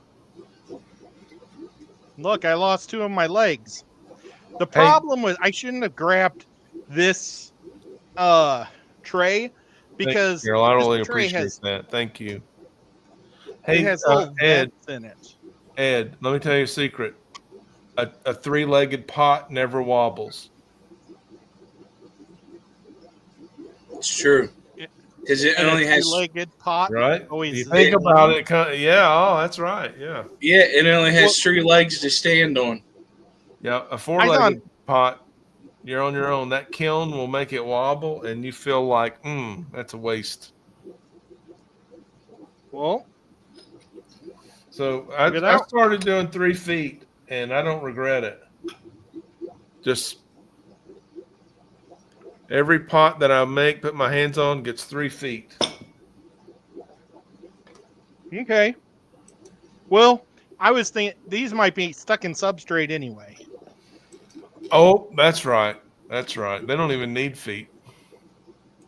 Look, I lost 2 of my legs. The problem was I shouldn't have grabbed this tray because Thank you, Carol. I really this tray appreciate that. Thank you. it Hey, has little Ed, vents in it. Ed, let me tell you a secret. A three-legged pot never wobbles. It's true. Because it And only a has two-legged pot. Right? Always You think there. about it. Yeah. Oh, that's right. Yeah. it only has 3 legs to stand on. Yeah. A four-legged pot, you're on your own. That kiln will make it wobble, and you feel like, that's a waste. Well, So I started doing 3 feet, and I don't regret it. Just every pot that I make, put my hands on, gets 3 feet. okay. Well, I was thinking these might be stuck in substrate anyway. Oh, that's right. That's right. They don't even need feet.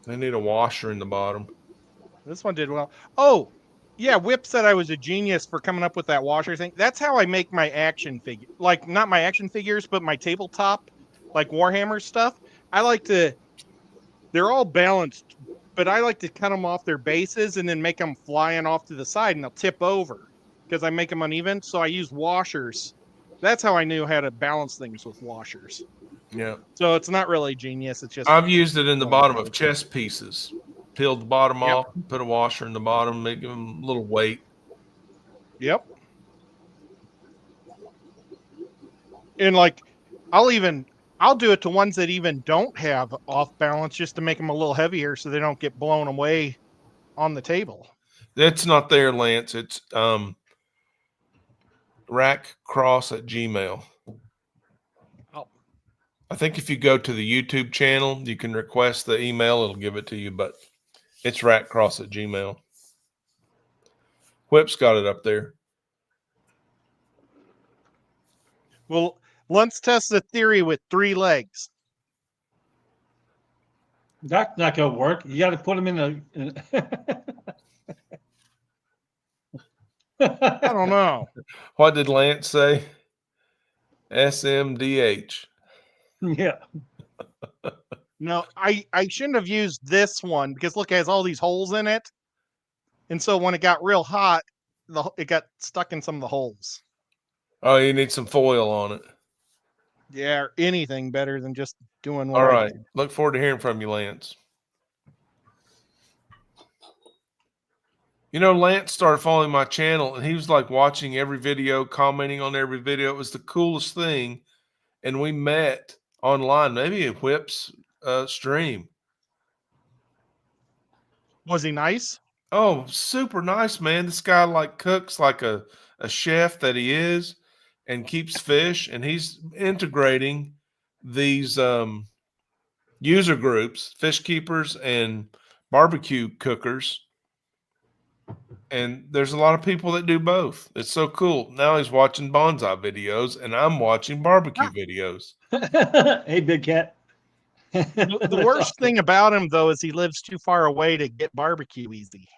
They need a washer in the bottom. This one did well. Oh, yeah. Whip said I was a genius for coming up with that washer thing. That's how I make my action figure. Like, not my action figures, but my tabletop, like Warhammer stuff. They're all balanced, but I like to cut them off their bases and then make them flying off to the side and they'll tip over because I make them uneven. So I use washers. That's how I knew how to balance things with washers. Yeah. So it's not really genius. It's just I've used it in the bottom of chess pieces. Peeled the bottom Yep. off, put a washer in the bottom, make them a little weight. Yep. And like, I'll do it to ones that even don't have off balance just to make them a little heavier so they don't get blown away on the table. That's not there, Lance. It's rackcross@gmail. Oh. I think if you go to the YouTube channel, you can request the email. It'll give it to you, but it's rackcross@gmail. Whip's got it up there. Well, let's test the theory with 3 legs. That's not going to work. You got to put them in I don't know. What did Lance say? SMDH. Yeah. No, I shouldn't have used this one because look, it has all these holes in it. And so when it got real hot, it got stuck in some of the holes. Oh, you need some foil on it. Yeah, or anything better than just doing what All I right. did. Look forward to hearing from you, Lance. You know, Lance started following my channel, and he was like watching every video, commenting on every video. It was the coolest thing. And we met online, maybe at Whip's stream. Was he nice? Oh, super nice, man. This guy like cooks like a chef that he is and keeps fish, and he's integrating these user groups, fish keepers and barbecue cookers. And there's a lot of people that do both. It's so cool. Now he's watching bonsai videos, and I'm watching barbecue videos. Hey, big cat. The worst thing about him, though, is he lives too far away to get barbecue easy.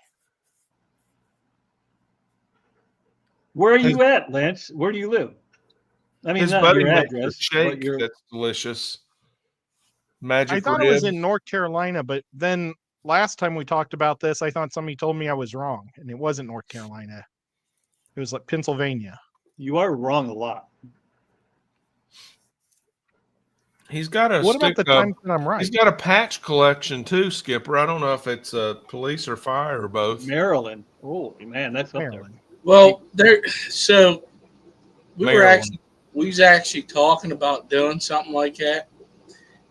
Where are you at, Lance? Where do you live? I mean, His not buddy your makes a address. shake that's delicious. Magic I thought rib. it was in North Carolina, but then last time we talked about this, I thought somebody told me I was wrong, and it wasn't North Carolina. It was like Pennsylvania. You are wrong a lot. He's got a What about the times that I'm right? He's got a patch collection too, Skipper. I don't know if it's police or fire or both. Maryland. Holy man, that's up Maryland. Well, so we Maryland. was actually talking about doing something like that,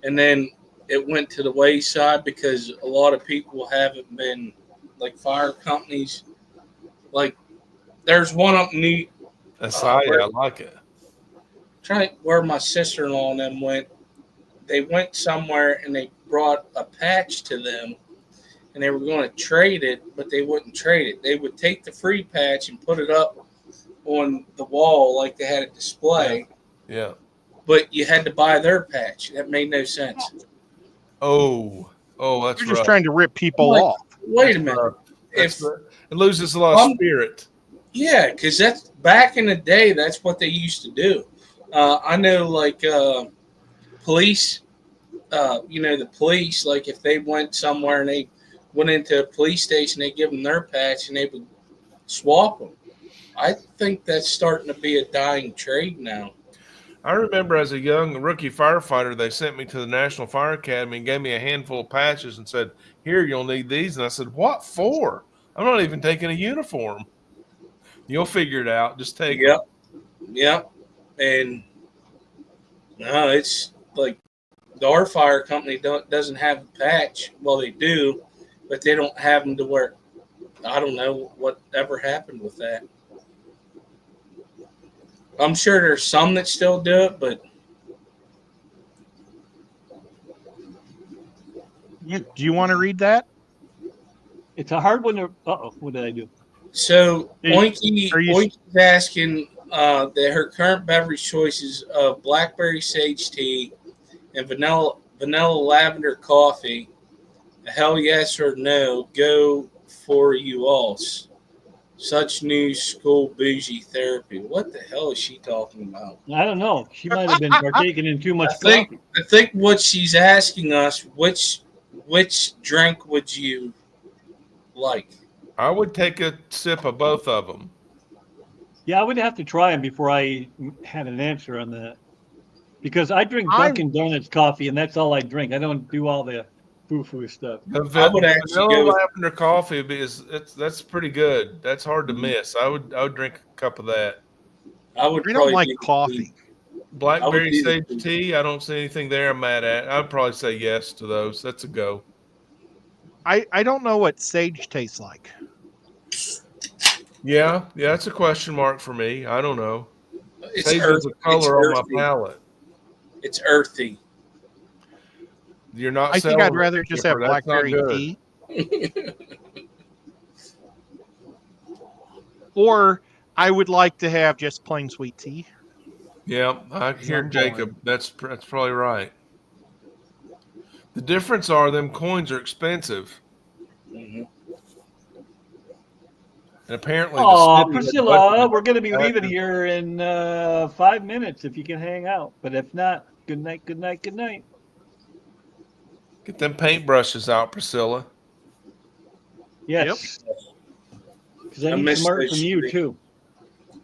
and then it went to the wayside because a lot of people haven't been like fire companies. Like there's one up in I like it. trying where my sister-in-law and them went. They went somewhere and they brought a patch to them, and they were going to trade it, but they wouldn't trade it. They would take the free patch and put it up on the wall like they had a display. Yeah. But you had to buy their patch. That made no sense. Oh, that's You're right. just trying to rip people Like, off. Wait a minute. It loses a lot of spirit. Yeah, because that's back in the day. That's what they used to do. I know, like police. The police. Like if they went somewhere and they went into a police station, they give them their patch and they would swap them. I think that's starting to be a dying trade now. I remember as a young rookie firefighter, they sent me to the National Fire Academy and gave me a handful of patches and said, "Here, you'll need these." And I said, "What for? I'm not even taking a uniform." You'll figure it out. Just take Yep. Yep. And no, it's like our fire company doesn't have a patch. Well, they do, but they don't have them to where I don't know whatever happened with that. I'm sure there's some that still do it, but Do you want to read that? It's a hard one to. What did I do? so Hey, Oinky's asking that her current beverage choices of blackberry sage tea and vanilla lavender coffee. A hell yes or no go for you all. Such new school bougie therapy. What the hell is she talking about? I don't know. She might have been partaking in too much coffee. I think what she's asking us, which drink would you like? I would take a sip of both of them. Yeah, I would have to try them before I had an answer on that. Because I drink Dunkin' Donuts coffee, and that's all I drink. I don't do all the foo-foo stuff. I would actually vanilla go. lavender coffee that's pretty good. That's hard to miss. I would drink a cup of that. I would. We don't probably like do coffee. Blackberry do sage the- tea. I don't see anything there I'm mad at. I'd probably say yes to those. That's a go. I don't know what sage tastes like. Yeah, that's a question mark for me. I don't know. It's Sage is a color on my earthy. palette. It's earthy. You're not. I think I'd selling it, rather just have Skipper. That's not blackberry good. tea. Or I would like to have just plain sweet tea. Yeah, I hear I'm Jacob. That's probably right. The difference are them coins are expensive, Mhm. and apparently Oh, the city had Priscilla, budgeted we're going to be that. leaving here in 5 minutes if you can hang out. But if not, good night, good night, good night. Get them paintbrushes out, Priscilla. Yes. Because I I need missed some art those from you, streams. too.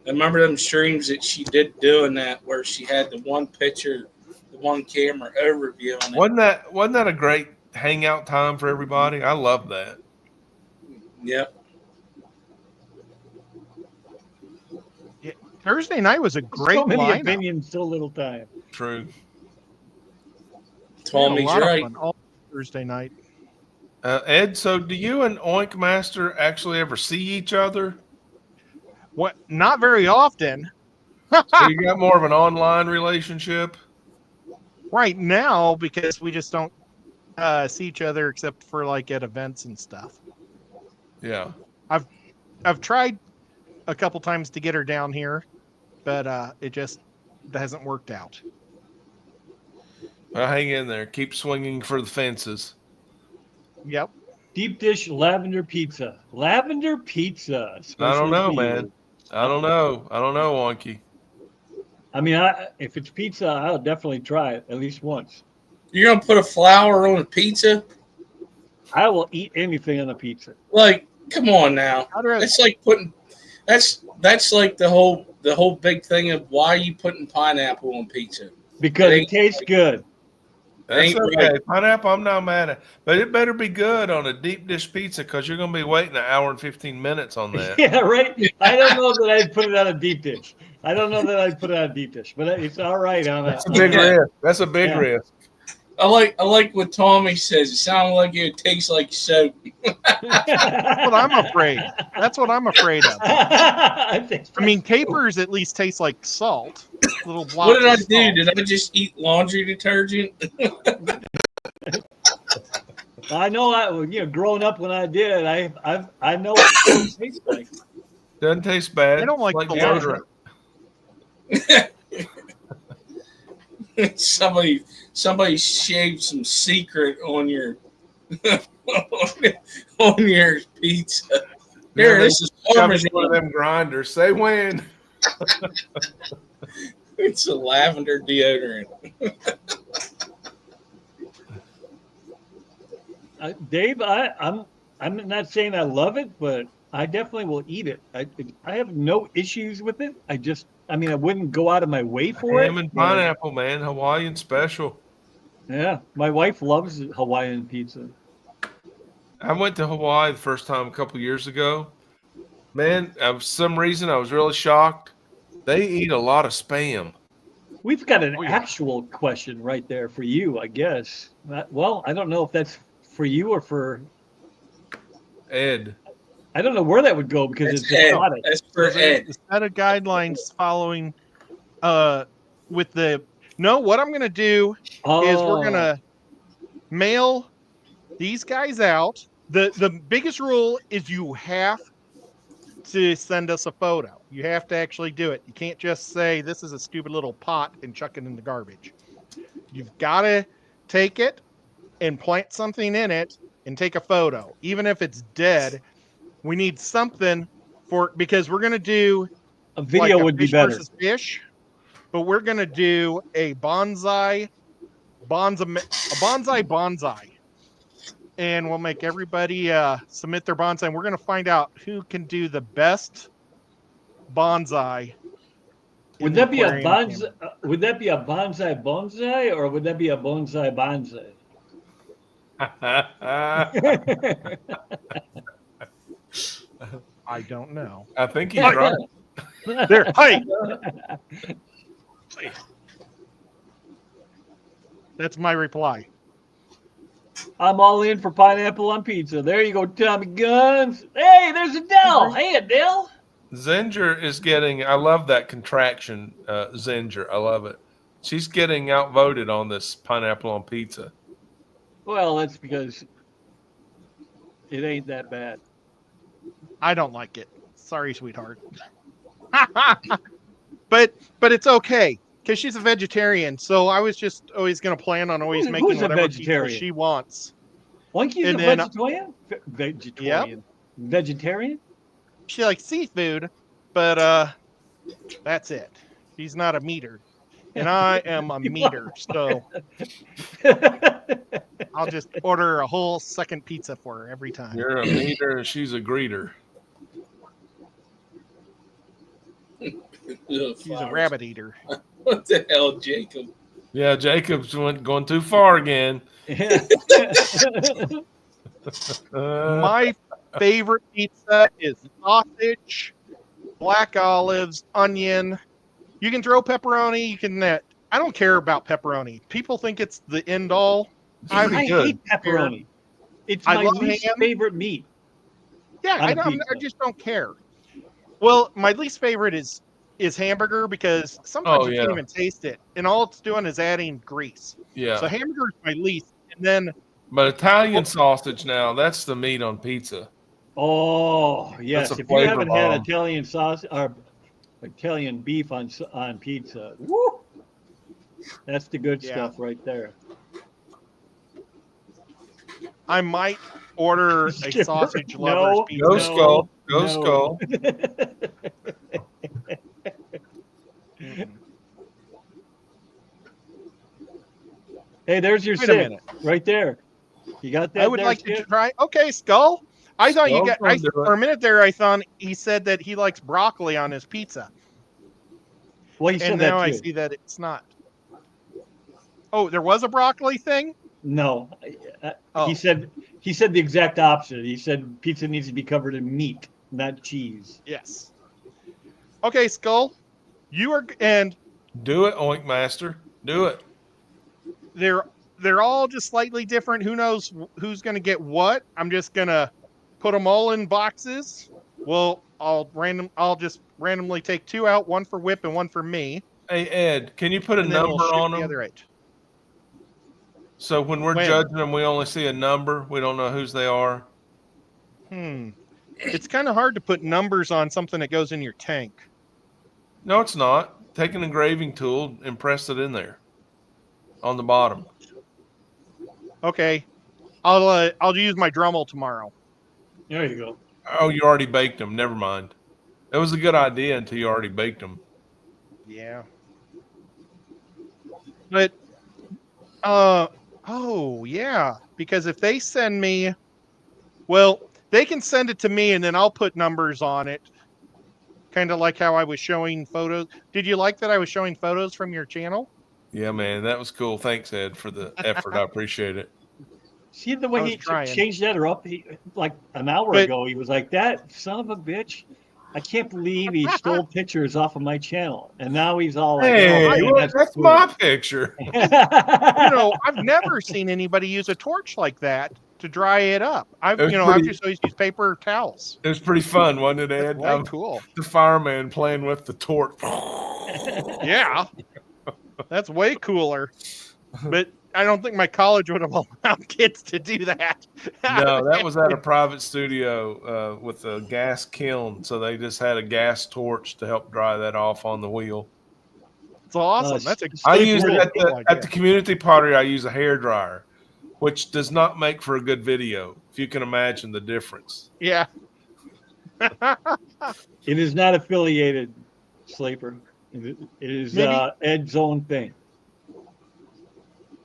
I remember them streams that she did doing that, where she had the one picture, the one camera overviewing it. Wasn't that a great hangout time for everybody? I love that. Yep. Yeah, Thursday night was a great So many lineup. opinions, so little time. True. We had a Tommy's lot right. of fun all Thursday night. Ed, so do you and Oink Master actually ever see each other? What? Not very often. So you got more of an online relationship? Right now, because we just don't see each other except for like at events and stuff. Yeah. I've tried a couple times to get her down here, but it just hasn't worked out. Well, hang in there. Keep swinging for the fences. Yep. Deep dish lavender pizza. Lavender pizza. I don't especially know, for you. man. I don't know, Wonky. I mean, if it's pizza, I'll definitely try it at least once. You're gonna put a flour on a pizza? I will eat anything on a pizza. Like, come on now. I'd rather- It's like putting. That's like the whole big thing of why are you putting pineapple on pizza? Because It it ain't tastes right. good. That's Ain't okay. right. Pineapple, I'm not mad at. But it better be good on a deep dish pizza because you're going to be waiting an hour and 15 minutes on that. Yeah, right. I don't know that I'd put it on a deep dish. I don't know that I'd put it on a deep dish, but it's all right on That's a that. big risk. That's a big Yeah. risk. I like what Tommy says. It sounded like it tastes like soap. That's what I'm afraid. That's what I'm afraid of. I mean, capers at least taste like salt. Little blocks. What did I of do? salt. Did I just eat laundry detergent? I know. Growing up when I did, I know what it tastes like. Doesn't taste bad. I don't like It's the deodorant. Somebody shaved some secret on your on your pizza. Here, this is Shove it in one of Parmesan. them grinders. Say when. It's a lavender deodorant. Dave, I'm not saying I love it, but I definitely will eat it. I have no issues with it. I wouldn't go out of my way for it. Ham and pineapple, man. Hawaiian special. Yeah, my wife loves Hawaiian pizza. I went to Hawaii the first time a couple years ago. Man, for some reason, I was really shocked. They eat a lot of Spam. We've got an actual question right there for you, I guess. Well, I don't know if that's for you or for Ed. I don't know where that would go because That's it's Ed. exotic. That's for Ed. The set of guidelines following with the what I'm gonna do is we're gonna mail these guys out. The biggest rule is you have to send us a photo. You have to actually do it. You can't just say this is a stupid little pot and chuck it in the garbage. You've got to take it and plant something in it and take a photo. Even if it's dead, we need something because we're going to do a video would be better. Versus fish, but we're going to do a bonsai. And we'll make everybody submit their bonsai. And we're going to find out who can do the best bonsai. Would that be a bonsai? Would that be a bonsai, or would that be a bonsai? I don't know. I think he's right. There, hey. That's my reply. I'm all in for pineapple on pizza. There you go, Tommy Guns. Hey, there's Adele. Hey, Adele. Zinger is getting. I love that contraction, Zinger. I love it. She's getting outvoted on this pineapple on pizza. Well, that's because it ain't that bad. I don't like it. Sorry, sweetheart. but it's okay because she's a vegetarian. So I was just always going to plan on always making Who's a whatever pizza vegetarian? she wants. Winky's And a then- vegetarian? Vegetarian. Vegetarian? She likes seafood, but that's it. She's not a meater, and I am a meater. So I'll just order a whole second pizza for her every time. You're a meter, and she's a greeter. She's a rabbit eater. What the hell, Jacob? Yeah, Jacob's going too far again. My favorite pizza is sausage, black olives, onion. You can throw pepperoni. You can. I don't care about pepperoni. People think it's the end all. I good. hate pepperoni. It's I my love least ham. favorite meat. Yeah, On a I pizza. just don't care. Well, my least favorite is hamburger because sometimes Oh, you can't yeah. even taste it, and all it's doing is adding grease. Yeah, So hamburger is my least, and then but Italian sausage now—that's the meat on pizza. Oh, yes. That's a If you haven't flavor had bomb. Italian sauce or Italian beef on pizza, woo, that's the good Yeah. stuff right there. I might order a Skipper, sausage no, lover's pizza. Go No, skull, go no. skull. Mhm. Hey, there's your Wait a sip minute. right there. You got that? I would there, like to Skip? try. Okay, Skull. I thought you Skull's got. gonna do it. For a minute there, I thought he said that he likes broccoli on his pizza, Well, he said and that now I too. see that it's not. Oh, there was a broccoli thing. No, Oh. he said the exact opposite. He said pizza needs to be covered in meat, not cheese. Yes. Okay, Skull. You are, and Do it, Oink Master. Do it. they're all just slightly different. Who knows who's going to get what? I'm just going to put them all in boxes. Well, I'll just randomly take two out, one for Whip and one for me. Hey Ed, can you put a And then we'll number shoot on the them? other eight. So when we're When? judging them, we only see a number. We don't know whose they are. It's kind of hard to put numbers on something that goes in your tank. No, it's not. Take an engraving tool and press it in there on the bottom. Okay. I'll use my Dremel tomorrow. There you go. Oh, you already baked them. Never mind. It was a good idea until you already baked them. Yeah. But oh yeah, because if they send me, well, they can send it to me and then I'll put numbers on it. Kind of like how I was showing photos. Did you like that I was showing photos from your channel? Yeah, man, that was cool. Thanks, Ed, for the effort. I appreciate it. See the I way was he trying. changed that or up? Like an hour But- ago, he was like, "That son of a bitch! I can't believe he stole pictures off of my channel." And now he's all like, Hey, "Oh, man, well, that's cool." my picture. You know, I've never seen anybody use a torch like that to dry it up. I've It was I've pretty- just always used paper towels. It was pretty fun, wasn't it, Ed? Way cool. The fireman playing with the torch. Yeah. That's way cooler. But I don't think my college would have allowed kids to do that. No, that was at a private studio with a gas kiln. So they just had a gas torch to help dry that off on the wheel. It's awesome. That's a I super use it cool at the idea. community pottery. I use a hair dryer, which does not make for a good video. If you can imagine the difference. Yeah. It is not affiliated, Slaper. It is Maybe- Ed's own thing.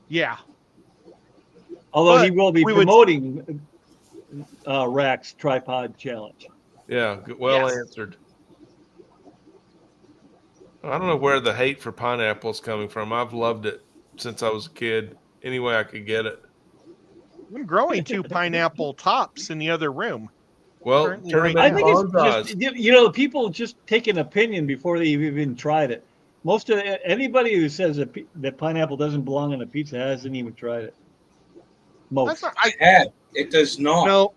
Yeah. Although he But will be we would- promoting Rack's tripod challenge. Yeah, well Yes. answered. I don't know where the hate for pineapple is coming from. I've loved it since I was a kid. Any way I could get it. I'm growing 2 pineapple tops in the other room. Well, Currently turn right them I now. into think it's bonsais. just, you know, people just take an opinion before they've even tried it. Most of anybody who says that pineapple doesn't belong on a pizza hasn't even tried it. That's Most. not, I had. It does not. no.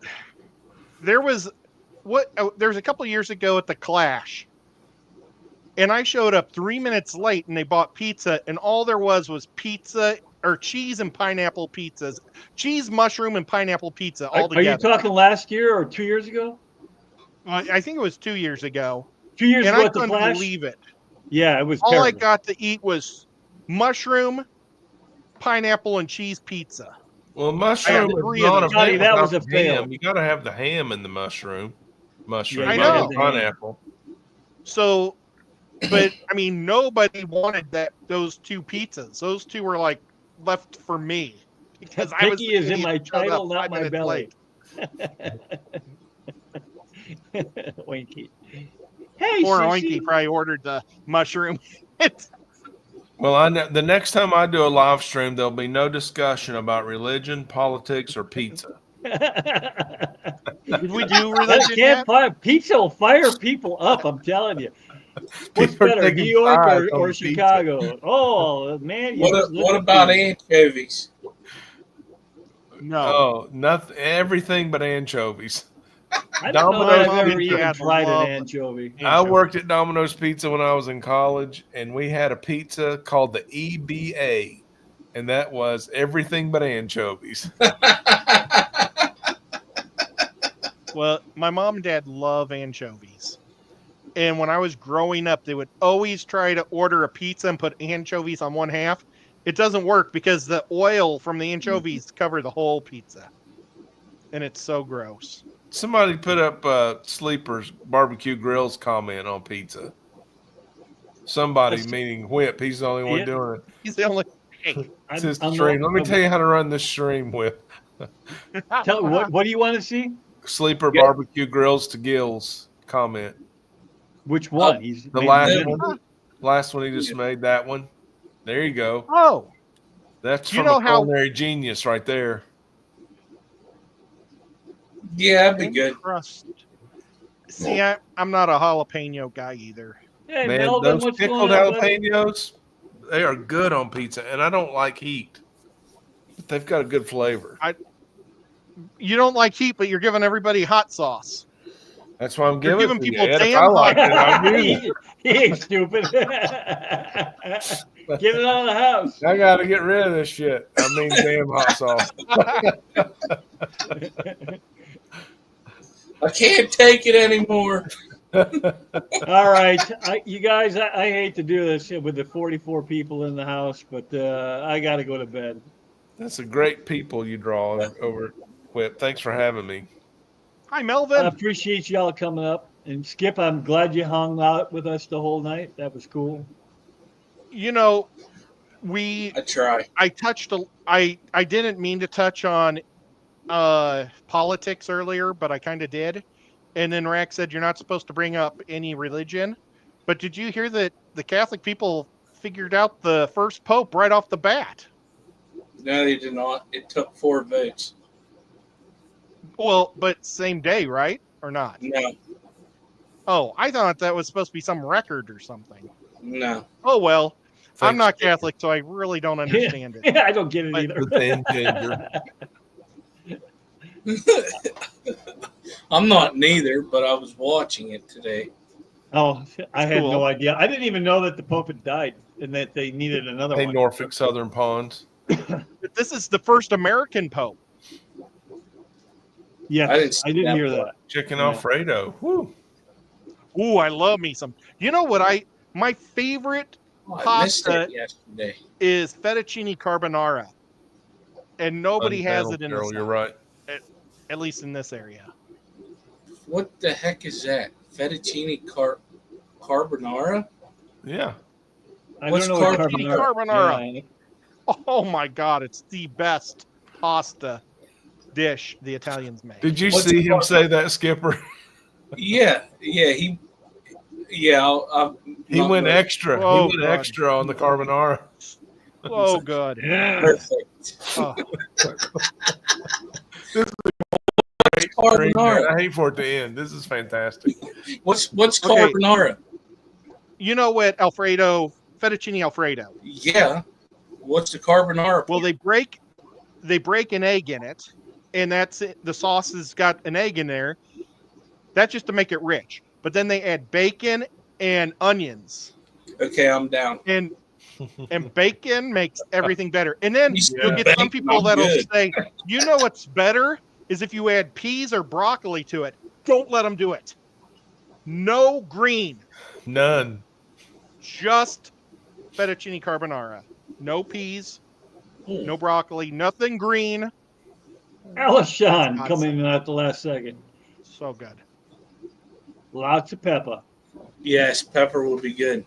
There was there's a couple of years ago at the Clash, and I showed up 3 minutes late, and they bought pizza, and all there was pizza or cheese and pineapple pizzas, cheese, mushroom, and pineapple pizza all Are you together. talking last year or 2 years ago? I think it was 2 years ago. 2 years And ago I at the couldn't Flash? believe it. Yeah, it was All terrible. I got to eat was mushroom, pineapple, and cheese pizza. Well, mushroom is three of not a those. Johnny, that was a ham. fail. You got to have the ham in the mushroom. Yeah, I you gotta know. have the ham. Pineapple. So, but I mean, nobody wanted those two pizzas. Those two were like left for me because I was Picky is in my title, not my belly. Oinky. Hey, Poor Sissy. Oinky probably ordered the mushroom. Well, I know the next time I do a live stream, there'll be no discussion about religion, politics, or pizza. Did we do That religion can't yet? fire. Pizza will fire people up. I'm telling you. What's People are better, taking New York sides on or the pizza. Chicago? Oh man, you just look What at about these. anchovies? No. Oh, nothing, everything but anchovies. I don't know Domino's if I've ever Pizza. even tried an Love anchovy. I worked at Domino's Pizza when I was in college, and we had a pizza called the EBA, and that was everything but anchovies. Well, my mom and dad love anchovies. And when I was growing up, they would always try to order a pizza and put anchovies on one half. It doesn't work because the oil from the anchovies cover the whole pizza. And it's so gross. Somebody put up Sleeper's Barbecue Grills comment on pizza. Somebody, meaning Whip. He's the only one Yeah. doing it. He's the only. It's his stream. Let me tell you how to run this stream, Whip. What do you want to see? Sleeper Barbecue Grills to Gills comment. Which one? He's The made last one he just made, that one. There you go. Oh, That's You from know a how- culinary genius right there. Yeah, that'd be good. crust. See, I'm not a jalapeno guy either. Hey, Man, Melvin, those what's pickled going on, buddy? jalapenos, they are good on pizza, and I don't like heat. But they've got a good flavor. You don't like heat, but you're giving everybody hot sauce. That's why I'm You're giving giving it to people you, Ed. If damn I like it, I'll use it. he ain't stupid. Get it out of the house. I got to get rid of this shit. I mean, damn hot sauce. I can't take it anymore. All right, you guys. I hate to do this with the 44 people in the house, but I got to go to bed. That's a great people you draw over, Whip. Thanks for having me. Hi, I Melvin. appreciate y'all coming up. And Skip, I'm glad you hung out with us the whole night. That was cool. You know, I try. I didn't mean to touch on politics earlier, but I kind of did. And then Rack said you're not supposed to bring up any religion. But did you hear that the Catholic people figured out the first pope right off the bat? No, they did not. It took 4 votes. Well, but same day, right? Or not? No, Oh, I thought that was supposed to be some record or something. no. Oh, well. I'm Thanks, not Skip. Catholic, so I really don't understand it. I don't get it But- either. The thin ginger. I'm not neither, but I was watching it today. Oh, I had Cool. no idea. I didn't even know that the Pope had died and that they needed another Hey, one. Norfolk Southern Ponds. This is the first American pope. Yes, I didn't see I didn't that hear part. that. Chicken Yeah. Alfredo. Woo. Ooh, I love me some. You know what my favorite Oh, I missed Pasta. it yesterday. is fettuccine carbonara. And nobody has it in Carol, the you're South, right. at least in this area. What the heck is that? Fettuccine carbonara? Yeah. I What's don't know what carbonara? carbonara. Carbonara. Yeah. Oh my God, it's the best pasta dish the Italians make. Did you What's see him the- say that, Skipper? Yeah. He went extra. Oh, he went God. extra on the carbonara. Oh, good. Perfect. Oh, Carbonara. I hate for it to end. This is fantastic. What's Okay. carbonara? you know what, fettuccine Alfredo. Yeah. What's the carbonara? Well, they break an egg in it, and that's it. The sauce has got an egg in there. That's just to make it rich. But then they add bacon and onions. Okay, I'm down. And bacon makes everything better. And then you'll get some Bacon, people I'm that'll good. say, you know what's better is if you add peas or broccoli to it. Don't let them do it. No green. None. Just fettuccine carbonara. No peas, no broccoli, nothing green. Alishon God, coming in at the last second. So good. Lots of pepper. Yes, pepper will be good.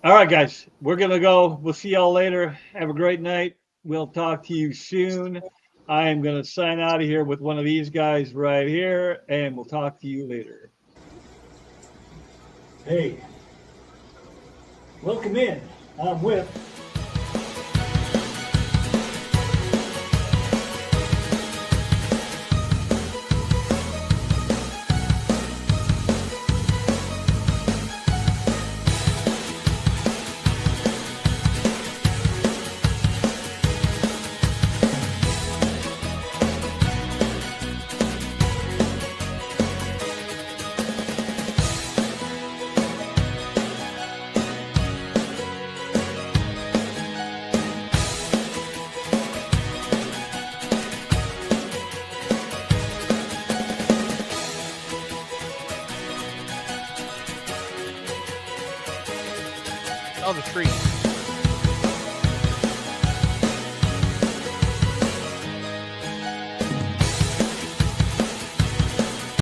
All right, guys, we're going to go. We'll see y'all later. Have a great night. We'll talk to you soon. I am going to sign out of here with one of these guys right here, and we'll talk to you later. Hey, welcome in. I'm Whip. Oh, the tree.